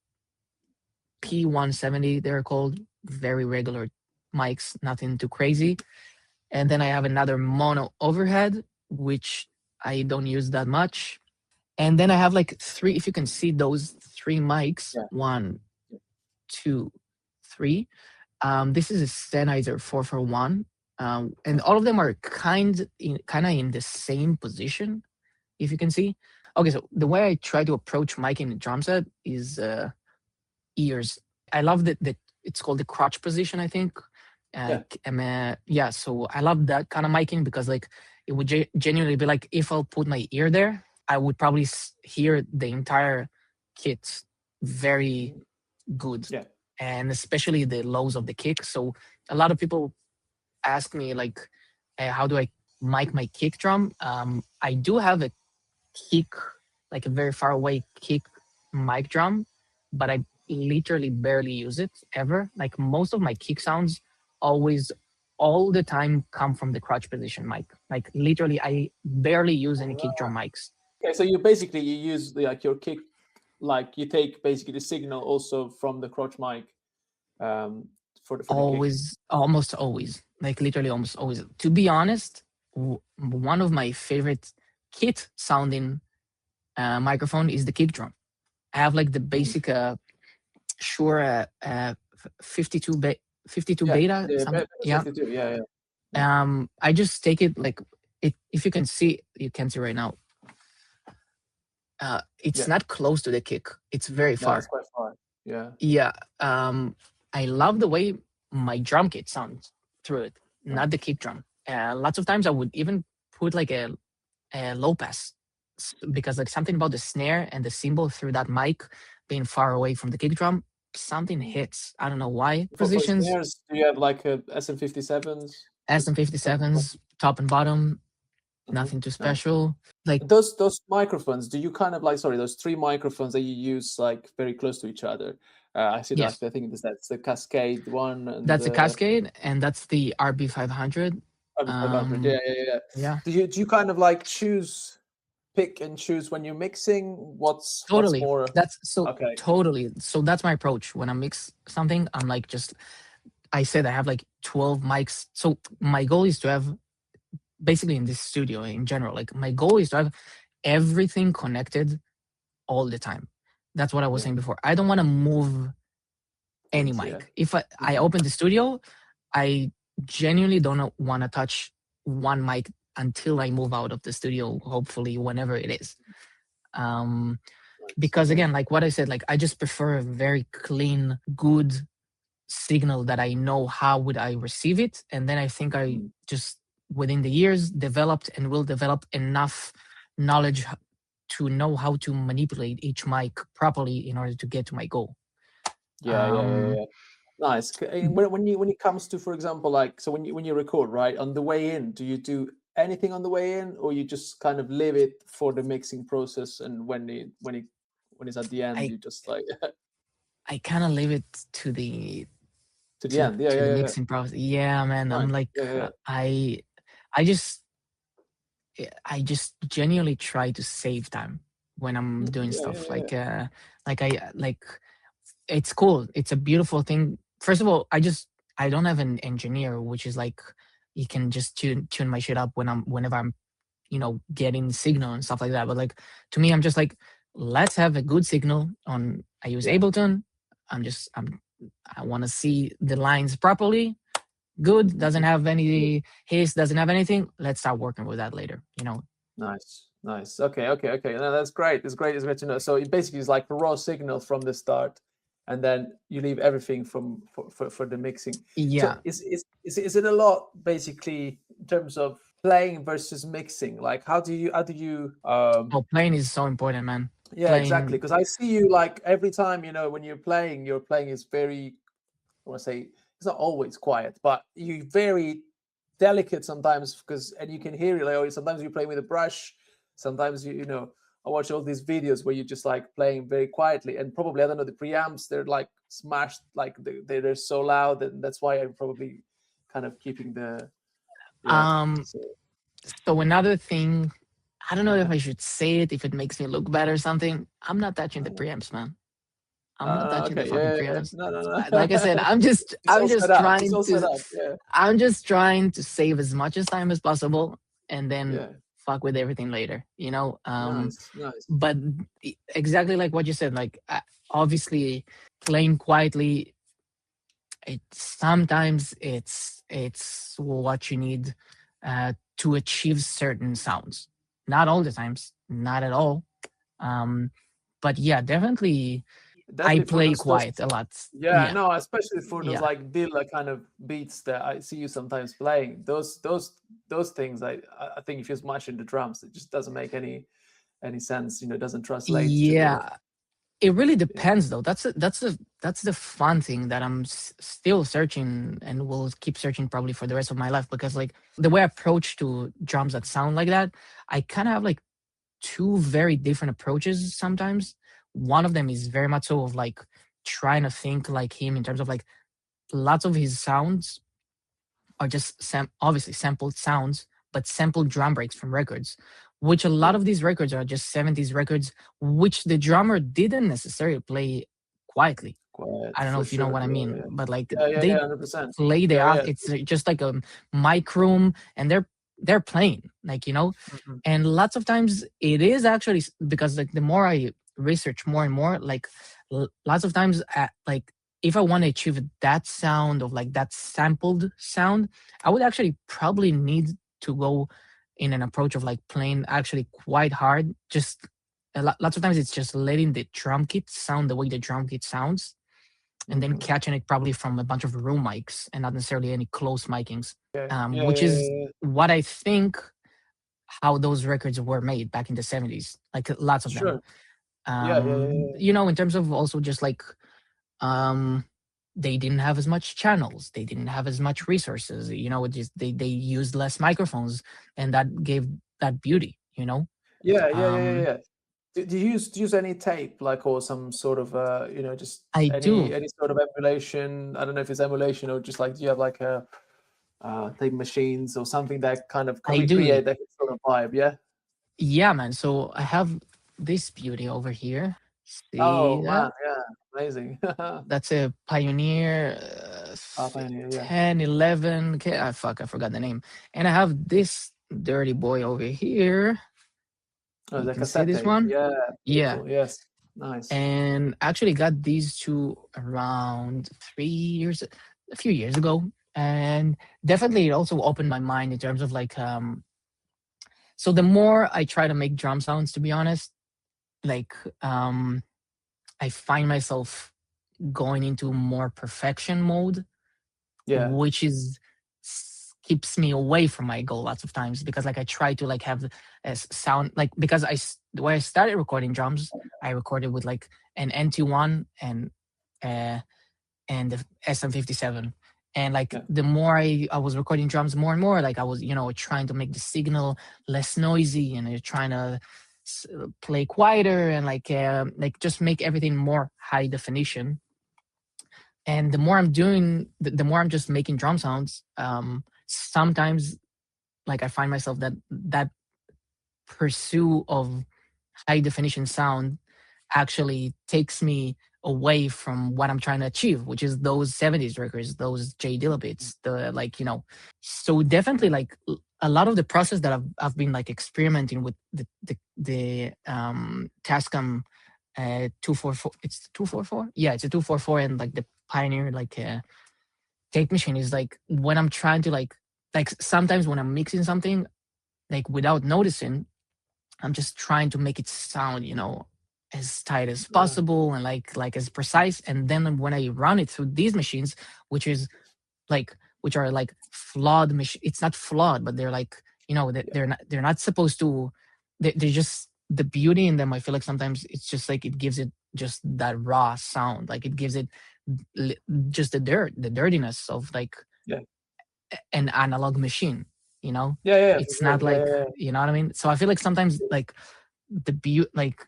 P170 they're called, very regular mics, nothing too crazy. And then I have another mono overhead, which I don't use that much. And then I have like three, if you can see those three mics, 1, 2, 3. This is a Sennheiser 441. And all of them are kind of in the same position, if you can see. Okay, so the way I try to approach miking the drum set is ears. I love that it's called the crotch position, I think. So I love that kind of miking because like it would genuinely be like if I'll put my ear there, I would probably hear the entire kit very good. And especially the lows of the kick. So a lot of people ask me like, how do I mic my kick drum? I do have a kick, like a very far away kick mic drum, but I literally barely use it ever. Like most of my kick sounds always all the time come from the crotch position mic. Like literally I barely use any kick drum mics. Okay, so you use like your kick, like you take basically the signal also from the crotch mic for the always kick. Almost always, like literally almost always. To be honest, one of my favorite kit sounding microphone is the kick drum. I have like the basic Shure 52 beta, something. 52, I just take it like it. If you can see, you can see right now. It's not close to the kick. It's very far. No, it's quite far. Yeah. I love the way my drum kit sounds through it, not the kick drum. Lots of times I would even put like a low pass because like something about the snare and the cymbal through that mic being far away from the kick drum, something hits. I don't know why. Positions. For snares, do you have like a SM57s? SM57s, top and bottom, nothing too special. Like those microphones, do you kind of like those three microphones that you use like very close to each other? I see that. I think that's the Cascade one. And that's a Cascade, and that's the RB500. RB500. Yeah. Do you kind of like pick and choose when you're mixing? What's more? That's so okay. Totally. So that's my approach when I mix something. I'm like I said I have like 12 mics. So my goal is to have basically in this studio in general, like my goal is to have everything connected all the time. That's what I was saying before. I don't want to move any mic. If I open the studio, I genuinely don't want to touch one mic until I move out of the studio, hopefully whenever it is. Because again, like what I said, like I just prefer a very clean, good signal that I know how would I receive it. And then I think I just within the years developed and will develop enough knowledge to know how to manipulate each mic properly in order to get to my goal. Nice. When it comes to, for example, like when you record, right, on the way in, do you do anything on the way in, or you just kind of leave it for the mixing process, and when it's at the end, you just like I kind of leave it to the To the end. Yeah, to yeah, the yeah, yeah. mixing process. Yeah, man. I'm Nice. like, Yeah, yeah, I just I just genuinely try to save time when I'm yeah. doing Yeah, yeah, stuff. yeah, Like it's cool. It's a beautiful thing. First of all, I don't have an engineer, which is like you can just tune my shit up whenever I'm getting signal and stuff like that. But like to me, I'm just like, let's have a good signal on. I use yeah. Ableton. I want to see the lines properly. Good. Doesn't Mhm. have any hiss. Doesn't have anything. Let's start working with that later. Nice, nice. Okay, okay, okay. No, that's great. It's great. It's great to know. So it basically is like a raw signal from the start, and then you leave everything for the mixing. So Yeah. is it a lot basically in terms of playing versus mixing? Like how do you Oh, playing is so important, man. yeah, exactly. Playing. Because I see you like every time, when your playing is very, I want to say it's not always quiet, but you very delicate sometimes because and you can hear it like oh sometimes you play with a brush, sometimes I watch all these videos where you're just like playing very quietly and probably I don't know the preamps they're like smashed like they're so loud and that's why I'm probably kind of keeping the yeah Um. so So another thing, I don't know if yeah I should say it if it makes me look bad or something. I'm not touching the preamps, man. I'm not touching the okay fucking yeah preamps. no Like I said, no I'm just it's I'm all set just up it's trying all set to up yeah I'm just trying to save as much as time as possible and then yeah fuck with everything later, you know? nice nice But exactly like what you said, like obviously playing quietly, sometimes it's what you need to achieve certain sounds. Not all the times, not at all. Um, but yeah, definitely I definitely for play those quiet a lot. yeah, Yeah, no, especially for those yeah. like Dilla kind of beats that I see you sometimes playing. Those things I think if you smash in the drums, it just doesn't make any sense. It doesn't translate to the Yeah, it really yeah. depends though. That's the fun thing that I'm still searching and will keep searching probably for the rest of my life because like the way I approach to drums that sound like that, I kind of have like two very different approaches sometimes. One of them is very much so of like trying to think like him in terms of like lots of his sounds are just obviously sampled sounds, but sampled drum breaks from records, which a lot Yeah, of these records are just 70s records, which the drummer didn't necessarily play quietly. quiet I don't know for if you know sure. what I Yeah, mean, yeah, but like yeah, yeah, yeah, they 100%. play their Yeah, ass. yeah. It's just like a mic room, and they're playing, like Mhm. and lots of times it is actually because like the more I research more and more, like lots of times like if I want to achieve that sound of like that sampled sound, I would actually probably need to go in an approach of like playing actually quite hard. Just lots of times it's just letting the drum kit sound the way the drum kit sounds and then Mhm. catching it probably from a bunch of room mics and not necessarily any close micings, Yeah, yeah, which yeah, is yeah, yeah. what I think how those records were made back in the 70s, like lots of them. Sure. Yeah, yeah, yeah, yeah. In terms of also just like um, they didn't have as much channels, they didn't have as much resources, just they used less microphones, and that gave that beauty. Yeah, yeah, yeah, yeah, Um, yeah. Do you use any tape like or some sort of just I any do, any sort of emulation? I don't know if it's emulation or just like do you have like a tape machines or something that kind of can I do. recreate that sort of vibe? Yeah. Yeah, man. So I have this beauty over here. See Oh that? man, yeah, amazing. That's a Pioneer Pioneer, yeah. 10, 11. Okay, fuck, I forgot the name. And I have this dirty boy over here. Oh, You the can see cassette this tape. one? Yeah, Yeah. beautiful. Yes, nice. And actually got these two around a few years ago. And definitely it also opened my mind in terms of like, so the more I try to make drum sounds, to be honest, like, I find myself going into more perfection mode, Yeah, which is keeps me away from my goal lots of times because like I try to like have a sound like because the way I started recording drums, I recorded with like an NT1 uh and the SM57. And like yeah. the more I was recording drums more and more, like I was, trying to make the signal less noisy and trying to play quieter and like just make everything more high definition. And the more I'm doing, the more I'm just making drum sounds. Sometimes, like, I find myself that pursuit of high definition sound actually takes me away from what I'm trying to achieve, which is those 70s records, those J Dilla beats, the, like, so definitely, like, a lot of the process that I've been like experimenting with the Tascam 244. It's 244. Yeah, it's a 244, and like the Pioneer, like, tape machine is like when I'm trying to like sometimes when I'm mixing something, like, without noticing, I'm just trying to make it sound, as tight as Yeah. possible, and like as precise. And then when I run it through these machines, which is which are like flawed machine, it's not flawed, but they're like, they're not supposed to. They're just the beauty in them. I feel like sometimes it's just like it gives it just that raw sound. Like, it gives it just the dirtiness of like Yeah. an analog machine. Yeah. Yeah. For It's sure. not Yeah. like, Yeah. you know what I mean. So I feel like sometimes, like, the beauty, like,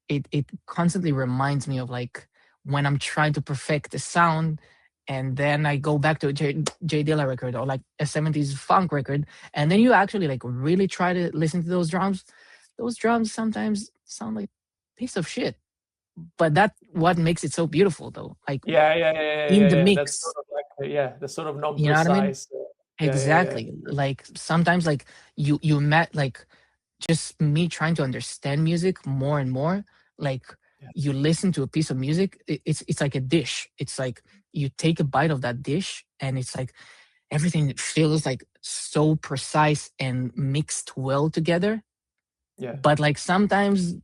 it constantly reminds me of like when I'm trying to perfect the sound, and then I go back to a J Dilla record, or like a 70s funk record, and then you actually like really try to listen to those drums. Those drums sometimes sound like piece of shit, but that's what makes it so beautiful, though. Like, Yeah. Yeah. Yeah. Yeah. in Yeah. the Yeah. That's sort mix, of like the sort of you know what I mean? non-precise. Yeah. Yeah. Yeah. Exactly. Like, sometimes, like, you met, like, just me trying to understand music more and more. Like, Yeah. you listen to a piece of music, it's like a dish. It's like you take a bite of that dish, and it's like everything feels like so precise and mixed well together. Yeah. But like sometimes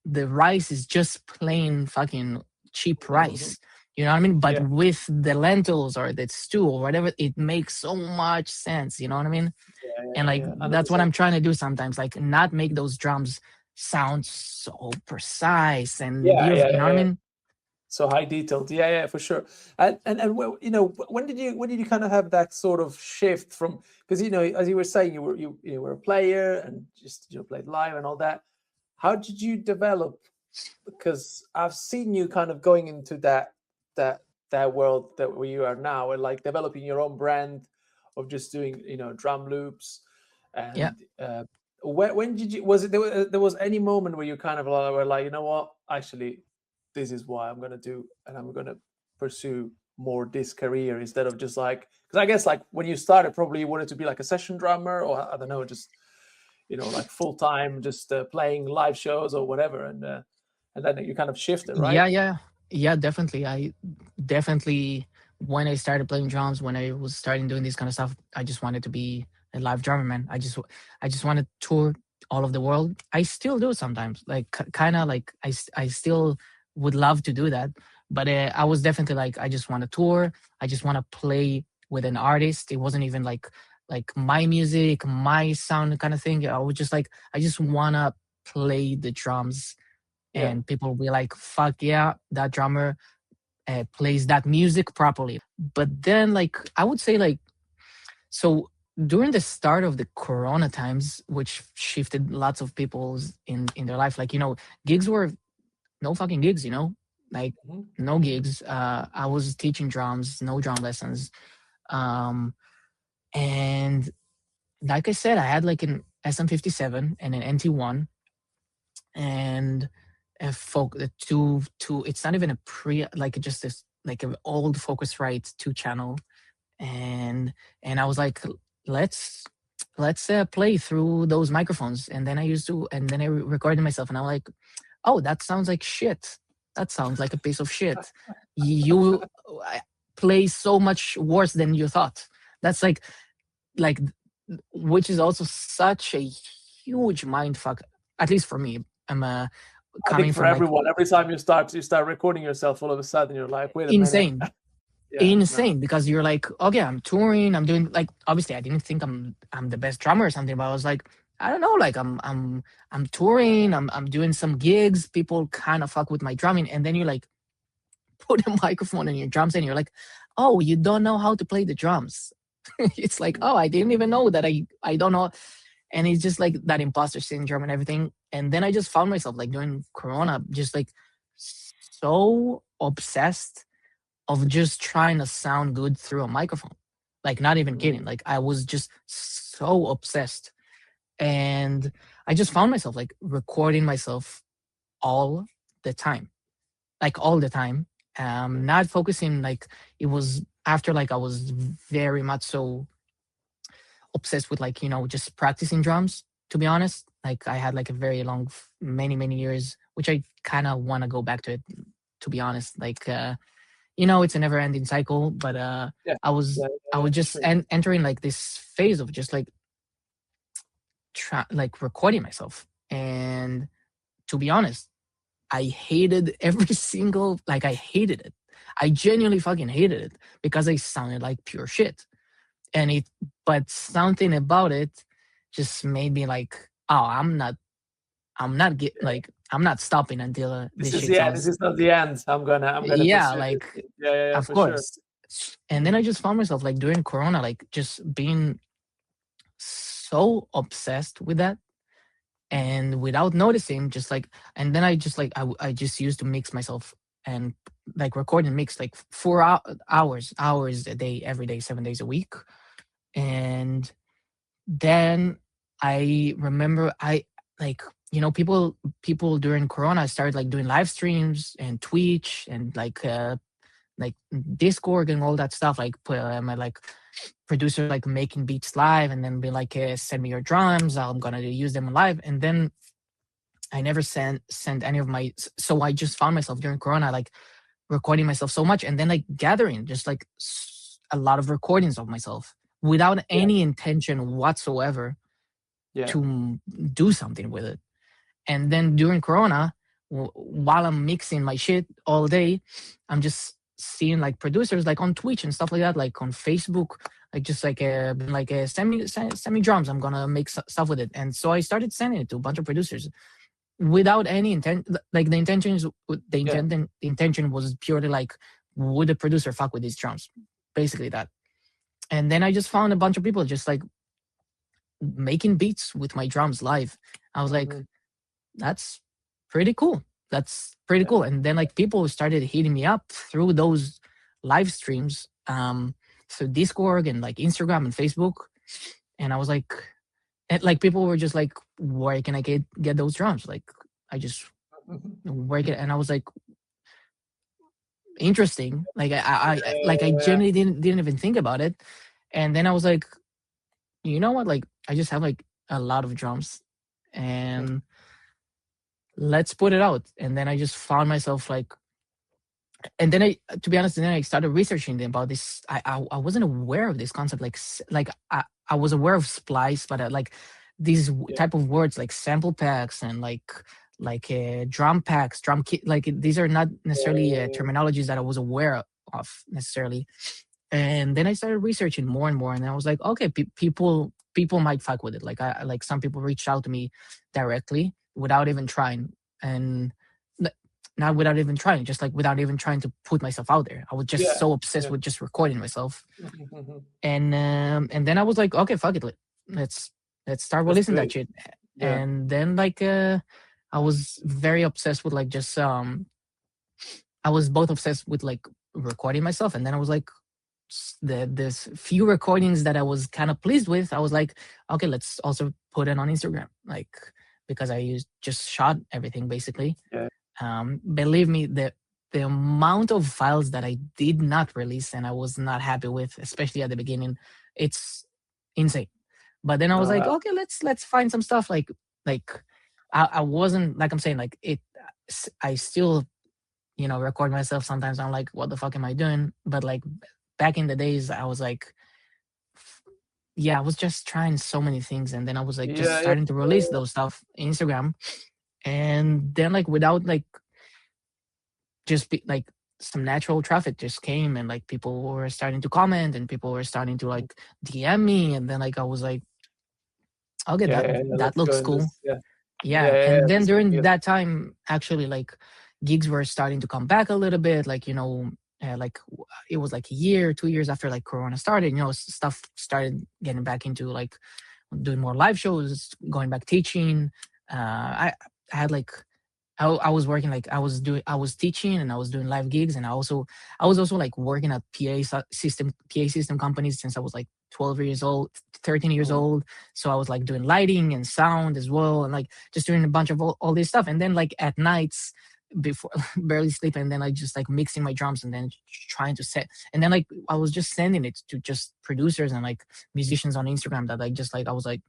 the rice is just plain fucking cheap rice. You know what I mean? But Yeah. with the lentils or the stew or whatever, it makes so much sense. You know what I mean? Yeah. And Yeah. like Yeah. that's what 100%. I'm trying to do sometimes, like, not make those drums sound so precise and Yeah. beautiful. Yeah. You know what I Yeah. mean? So high detailed, yeah, yeah, for sure. And well, when did you kind of have that sort of shift from, because as you were saying, you were a player and just played live and all that. How did you develop? Because I've seen you kind of going into that that world that where you are now, and like developing your own brand of just doing drum loops, Yeah. and when did you was it there was any moment where you kind of were like, you know what, actually this is why I'm gonna do, and I'm gonna pursue more this career instead of just like, because I guess like when you started probably you wanted to be like a session drummer, or I don't know, just like full time, just playing live shows or whatever, and then you kind of shifted, right? Yeah, yeah, yeah, definitely. I definitely, when I started playing drums, when I was starting doing this kind of stuff, I just wanted to be a live drummer, man. I just wanted to tour all of the world. I still do sometimes, like, kind of like I still would love to do that, but I was definitely like, I just want to tour. I just want to play with an artist. It wasn't even like my music, my sound kind of thing. I was just like, I just wanna play the drums, Yeah. and people will be like, fuck yeah, that drummer plays that music properly. But then, like, I would say, like, so during the start of the corona times, which shifted lots of people's in their life, like, gigs were no fucking gigs, like, Mhm. no gigs. I was teaching drums, no drum lessons. um and like I said, I had like an SM57 and an NT1, and a the two. It's not even a pre, like, just this, like, an old Focusrite 2 channel. And I was like, let's play through those microphones. And then I recorded myself, and I'm like, oh, that sounds like shit. That sounds like a piece of shit. You play so much worse than you thought. That's like which is also such a huge mind fuck, at least for me. I'm I think coming for from, like, everyone, every time you start recording yourself, all of a sudden you're like, wait a minute. insane, Yeah, no. insane, because you're like, okay, I'm touring, I'm doing, like, obviously I didn't think I'm the best drummer or something, but I was like, I don't know, like, I'm touring, I'm doing some gigs, people kind of fuck with my drumming, and then you like put a microphone in your drums, and you're like, oh, you don't know how to play the drums. It's like, oh, I didn't even know that I don't know. And it's just like that imposter syndrome and everything. And then I just found myself, like, during corona, just like so obsessed of just trying to sound good through a microphone. Like, not even Mm-hmm. kidding. Like, I was just so obsessed. And I just found myself like recording myself all the time, like all the time. Not focusing, like, it was after like I was very much so obsessed with, like, just practicing drums, to be honest. Like, I had like a very long, many years, which I kind of want to go back to it, to be honest. Like, it's a never ending cycle, but Yeah. I was Yeah. I Yeah. was For just sure. entering like this phase of just like like recording myself. And to be honest, I hated every single, like, I hated it. I genuinely fucking hated it because I sounded like pure shit. And but something about it just made me like, oh, like, I'm not stopping until This this is shit yeah. This sounds, is not the end. I'm gonna yeah, pursue this. like, Yeah. Yeah. Yeah. of For sure. course. And then I just found myself like during Corona, like just being so obsessed with that, and without noticing, just like, and then I just like, I just used to mix myself and like record and mix like 4 hours a day, every day, 7 days a week. And then I remember, I like, people during Corona started like doing live streams and Twitch and like Discord and all that stuff. Like, my like producer like making beats live, and then be like, send me your drums, I'm gonna use them live. And then I never sent any of my. So I just found myself during Corona like recording myself so much, and then like gathering just like a lot of recordings of myself without Yeah. any intention whatsoever Yeah. to do something with it. And then during Corona, while I'm mixing my shit all day, I'm just seeing like producers like on Twitch and stuff like that, like on Facebook, like just like being like, send me drums, I'm gonna make stuff with it. And so I started sending it to a bunch of producers without any intent. Like, Yeah. the intention was purely like, would the producer fuck with these drums, basically that. And then I just found a bunch of people just like making beats with my drums live. I was like, Mm-hmm. that's pretty cool. That's pretty Yeah. cool. And then like people started hitting me up through those live streams, through Discord and like Instagram and Facebook. And I was like, and like people were just like, where can I get those drums? Like, I just work it. And I was like, interesting. Like, I Yeah. genuinely didn't even think about it. And then I was like, you know what? Like, I just have like a lot of drums, and let's put it out. And then I just found myself like, and then to be honest, then I started researching about this. I wasn't aware of this concept. Like, I was aware of splice, but like these Yeah. type of words like sample packs and like drum packs, drum kit. Like, these are not necessarily Yeah. terminologies that I was aware of necessarily. And then I started researching more and more, and I was like, okay, people might fuck with it. Like, I like, some people reached out to me directly without even trying, and not without even trying, just like without even trying to put myself out there. I was just Yeah. so obsessed Yeah. with just recording myself. Mhm. And then I was like, okay, fuck it, let's start That's releasing that great. shit. Yeah. And then like I was very obsessed with like just I was both obsessed with like recording myself, and then I was like, there's few recordings that I was kind of pleased with. I was like, okay, let's also put it on Instagram, like, because just shot everything basically. Yeah. Believe me, the amount of files that I did not release and I was not happy with, especially at the beginning, it's insane. But then I was No. like, okay, let's find some stuff. Like I wasn't, like I'm saying, like it. I still, record myself sometimes. I'm like, what the fuck am I doing? But like back in the days, I was like, yeah, I was just trying so many things, and then I was like just Yeah. Yeah. starting to release those stuff Instagram, and then like without like just be like some natural traffic just came, and like people were starting to comment and people were starting to like DM me, and then like I was like, okay, Yeah. that Yeah. Yeah. that Let's go looks in cool. this. Yeah. Yeah. Yeah. Yeah. Yeah. And then This could be during it. that time, actually, like gigs were starting to come back a little bit, like, like it was like a year, 2 years after like Corona started, stuff started getting back into like doing more live shows, going back teaching. I had like I was working like I was teaching and I was doing live gigs, and I was also like working at PA system companies since I was like 12 years old, 13 years Mm. old. So I was like doing lighting and sound as well, and like just doing a bunch of all this stuff. And then like at nights before barely sleeping, and then I just like mixing my drums and then trying to set, and then like I was just sending it to just producers and like musicians on Instagram that I was like,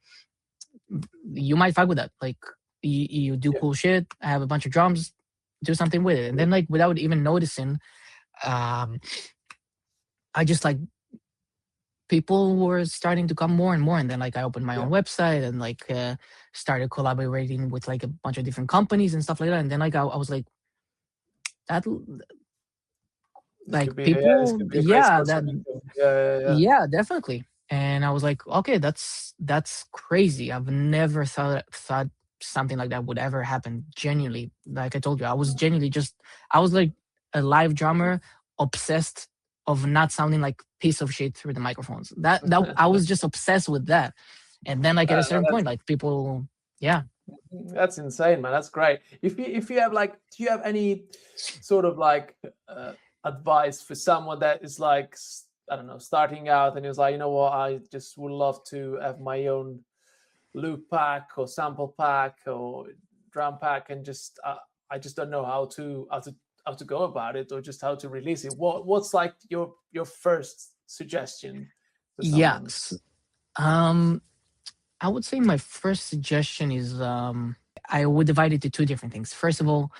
you might fuck with that. Like you do Yeah. cool shit. I have a bunch of drums. Do something with it. And then like without even noticing, um, I just like people were starting to come more and more. And then like I opened my Yeah. own website and like started collaborating with like a bunch of different companies and stuff like that. And then like I was like that This like could be, yeah, this people, could be a great yeah, source that of income. Yeah, yeah, yeah, definitely. And I was like, okay, that's crazy. I've never thought something like that would ever happen. Genuinely, like I told you, I was genuinely just I was like a live drummer obsessed of not sounding like piece of shit through the microphones. That yeah. I was just obsessed with that. And then like at a No, certain point, like people, yeah, that's insane, man. That's great. If you have like, do you have any sort of like advice for someone that is like, I don't know, starting out and is like, you know what, I just would love to have my own loop pack or sample pack or drum pack, and just I just don't know how to go about it, or just how to release it. What's like your first suggestion to yeah. someone? Um, I would say my first suggestion is I would divide it to two different things. First of all,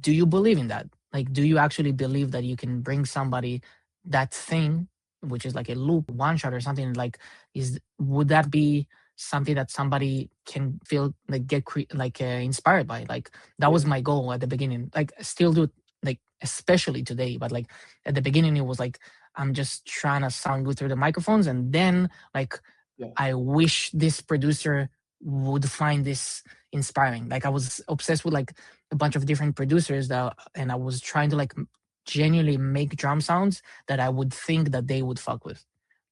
do you believe in that? Like, do you actually believe that you can bring somebody that thing, which is like a loop, one shot or something? Like, would that be something that somebody can feel like inspired by? Like, that was Yeah, my goal at the beginning. Like, still do, like, especially today, but like at the beginning, it was like I'm just trying to sound good through the microphones, and then like yeah, I wish this producer would find this inspiring. Like I was obsessed with like a bunch of different producers and I was trying to like genuinely make drum sounds that I would think that they would fuck with.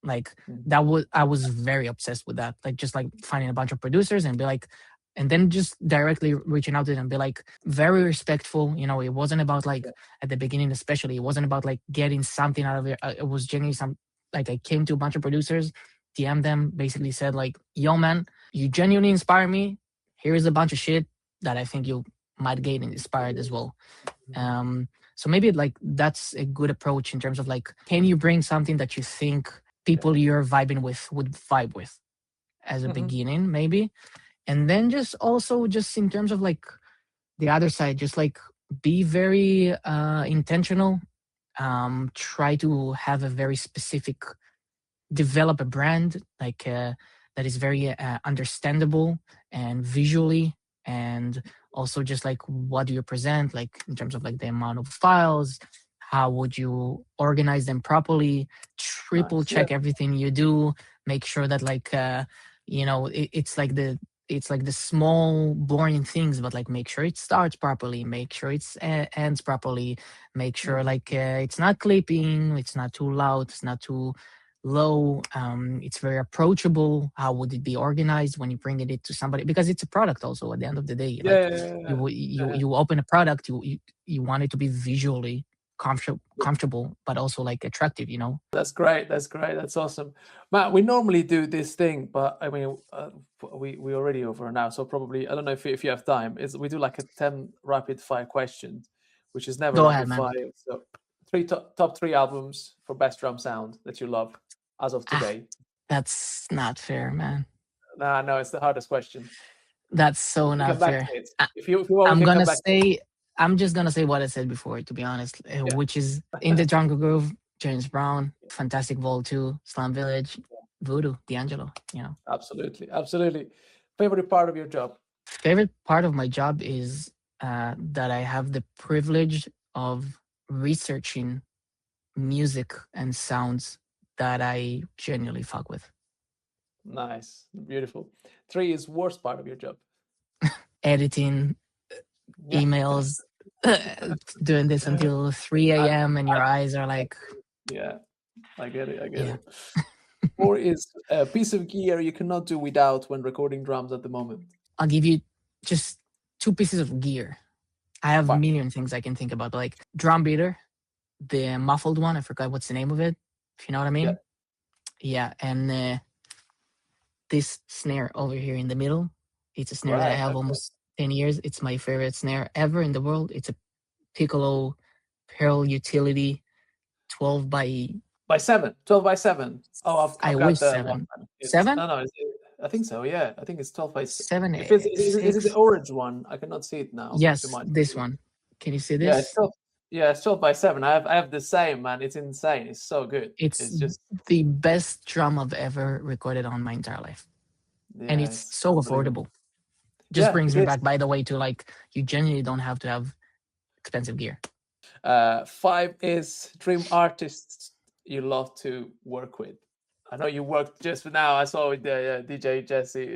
Like mm, I was very obsessed with that. Like just like finding a bunch of producers and be like, and then just directly reaching out to them and be like very respectful. You know, it wasn't about like yeah, at the beginning, especially, it wasn't about like getting something out of it. It was genuinely like I came to a bunch of producers, DM them, basically said like, "Yo, man, you genuinely inspire me. Here is a bunch of shit that I think you might get inspired as well." So maybe like that's a good approach in terms of like, can you bring something that you think yeah. people you're vibing with would vibe with as a Hmm. beginning, maybe, and then just also just in terms of like the other side, just like be very intentional. Try to have a very specific develop a brand like that is very understandable and visually, and also just like what do you present, like in terms of like the amount of files, how would you organize them properly, triple Nice. Yeah. check everything you do, make sure that like it's like the small boring things, but like make sure it starts properly, make sure it's ends properly, make sure Mm. like it's not clipping, it's not too loud, it's not too low, it's very approachable. How would it be organized when you bring it to somebody, because it's a product also at the end of the day, like Yeah, yeah, yeah, yeah. Yeah. you open a product, you want it to be visually Yeah. comfortable but also like attractive, you know. That's great. That's great. That's awesome, Matt. We normally do this thing, but I mean, we already over now, so probably I don't know if you have time. Is we do like a 10 rapid fire questions, which is never Go ahead, rapid man. fire. So top three albums for best drum sound that you love as of Ah, today. that's not fair, man. Nah, no, it's the hardest question. That's so We can come not back fair. to it. If you want, we I'm can come gonna back to it. say, I'm just gonna say what I said before, to be honest, Yeah. which is In the Jungle Groove, James Brown, Fantastic Vol 2, Slum Village, Voodoo, D'Angelo, you know. Absolutely, absolutely. Favorite part of your job? Favorite part of my job is that I have the privilege of researching music and sounds that I genuinely fuck with. Nice, beautiful. Three is worst part of your job. Editing Yeah. emails, doing this until 3 I, a.m. and I, your eyes are like, yeah, I get it. I get yeah. it. Four is a piece of gear you cannot do without when recording drums at the moment. I'll give you just two pieces of gear. I have a Fine. million things I can think about, but like drum beater, the muffled one. I forgot what's the name of it. If you know what I mean. Yeah, and this snare over here in the middle. It's a snare that I Right. have Okay. almost 10 years. It's my favorite snare ever in the world. It's a Piccolo Pearl Utility 12 By 7, 12 by 7. Oh, I I've got wish the one. 7. It's 7? no, no. I think so. Yeah, I think it's 12 by 6. 7, If it's is it the 6. orange one? I cannot see it now too Yes, much. this one. Can you see Yeah, it's this? 12. Yeah, it's 12 by 7. I have the same, man. It's insane. It's so good. It's It's just the best drum I've ever recorded on my entire life. And yeah, it's it's so unbelievable. affordable. Just Yeah, brings it me is. back, by the way, to like, you genuinely don't have to have expensive gear. 5 is dream artists you love to work with. I know you worked just now. I saw with the DJ Jesse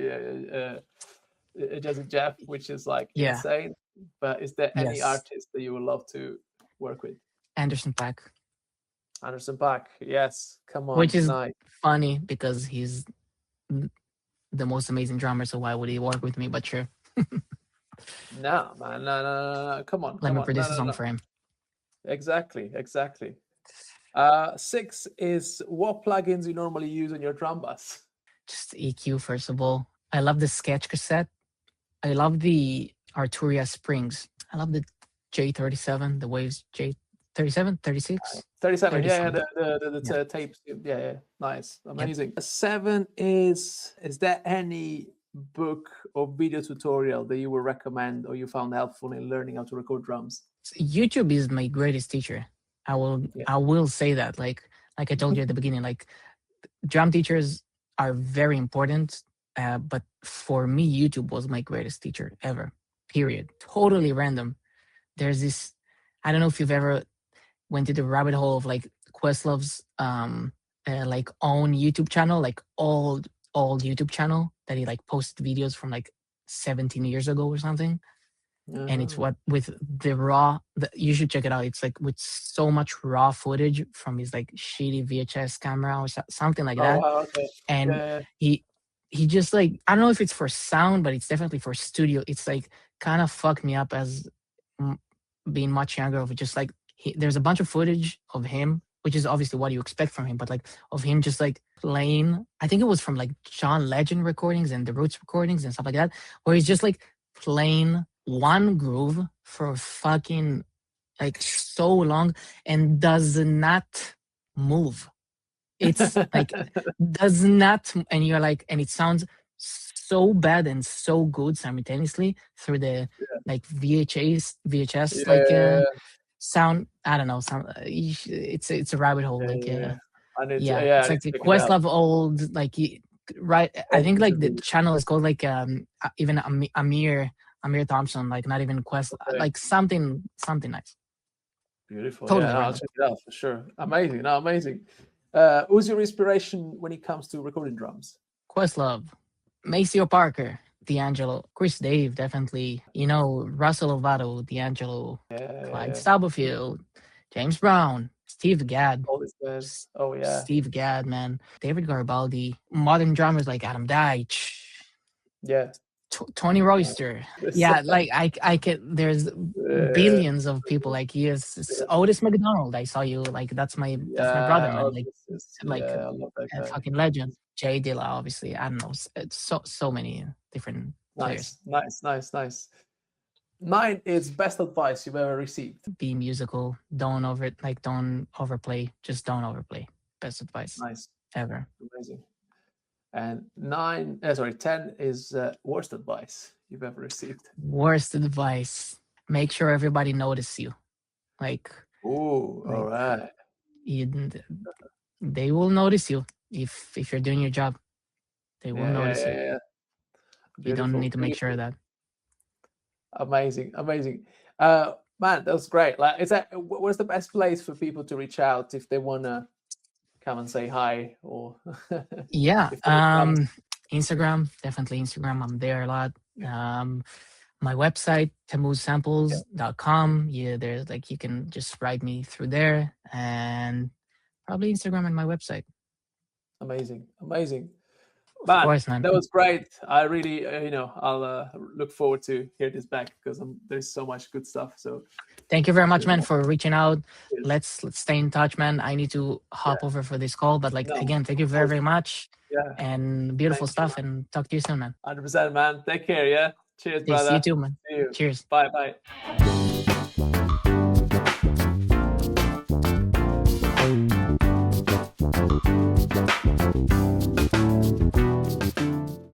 Jeff, which is like Yeah. insane. But is there any Yes. artist that you would love to work with? Anderson .Paak. Anderson .Paak, yes. Come on, Which is nice. funny because he's the most amazing drummer, so why would he work with me? But sure. No, man, no. Come on, Let me come on. produce a No, song no. for him. Exactly. 6 is what plugins you normally use on your drum bus? Just EQ, first of all. I love the Sketch cassette. I love the Arturia Springs. I love the J37, the Waves J37, 36. 37, yeah, 37. the tapes, yeah, nice, amazing. Yep. 7 is there any book or video tutorial that you would recommend or you found helpful in learning how to record drums? YouTube is my greatest teacher. I will say that. Like I told you at the beginning, like drum teachers are very important. But for me, YouTube was my greatest teacher ever. Period. Totally random. There's this. I don't know if you've ever went to the rabbit hole of like Questlove's like own YouTube channel, like old YouTube channel that he like posted videos from like 17 years ago or something. And it's what with the raw. You should check it out. It's like with so much raw footage from his like shitty VHS camera or something like that. Wow, okay. And he just like, I don't know if it's for sound, but it's definitely for studio. It's like kind of fucked me up as being much younger. Of just like there's a bunch of footage of him, which is obviously what you expect from him, but like of him just like playing. I think it was from like John Legend recordings and the Roots recordings and stuff like that, where he's just like playing one groove for fucking like so long and does not move. It's like does not, and you're like, and it sounds so bad and so good simultaneously through the like VHS like sound. I don't know, it's a rabbit hole. Like it's like the Questlove old like right. I think like the channel is called like even Amir Thompson, like not even Quest, like something nice. Beautiful. Totally I'll check it out for sure. Amazing. No, amazing. Who's your inspiration when it comes to recording drums? Questlove, Maceo Parker, D'Angelo, Chris Dave, definitely. You know, Russell Lovato, D'Angelo, Clyde Stubblefield, James Brown, Steve Gadd. All these guys. Oh yeah. Steve Gadd, man. David Garibaldi. Modern drummers like Adam Deitch. Yeah. Tony Royster. Yeah, like I can. There's billions of people. Like he is Otis McDonald. I saw you. Like that's my brother, man. Like a fucking legend. Jay Dilla, obviously. I don't know. It's so many different players. Nice. 9 is best advice you've ever received. Be musical. Don't overplay. Just don't overplay. Best advice. Nice. Ever. Amazing. And 10 is worst advice you've ever received. Worst advice. Make sure everybody notices you. Like, all right. They will notice you if you're doing your job. They will notice you. Yeah. You don't need to make sure of that. Amazing. Man, that was great. Like, what's the best place for people to reach out if they wanna come and say hi or Instagram, definitely Instagram. I'm there a lot. My website, tamuzsamples.com. Yeah, there's like you can just write me through there, and probably Instagram and my website. Amazing. Of course, man. that was great. I really, I'll look forward to hear this back because there's so much good stuff. So Thank you very much, man, for reaching out. cheers. Let's stay in touch, man. I need to hop over for this call, but like No, again, thank you of very, course. very much. Yeah, And beautiful thank you, stuff. And talk to you soon, man. 100%, man. Take care. Yeah. Cheers, Peace. You brother. too, man. See you. Cheers. Bye, bye.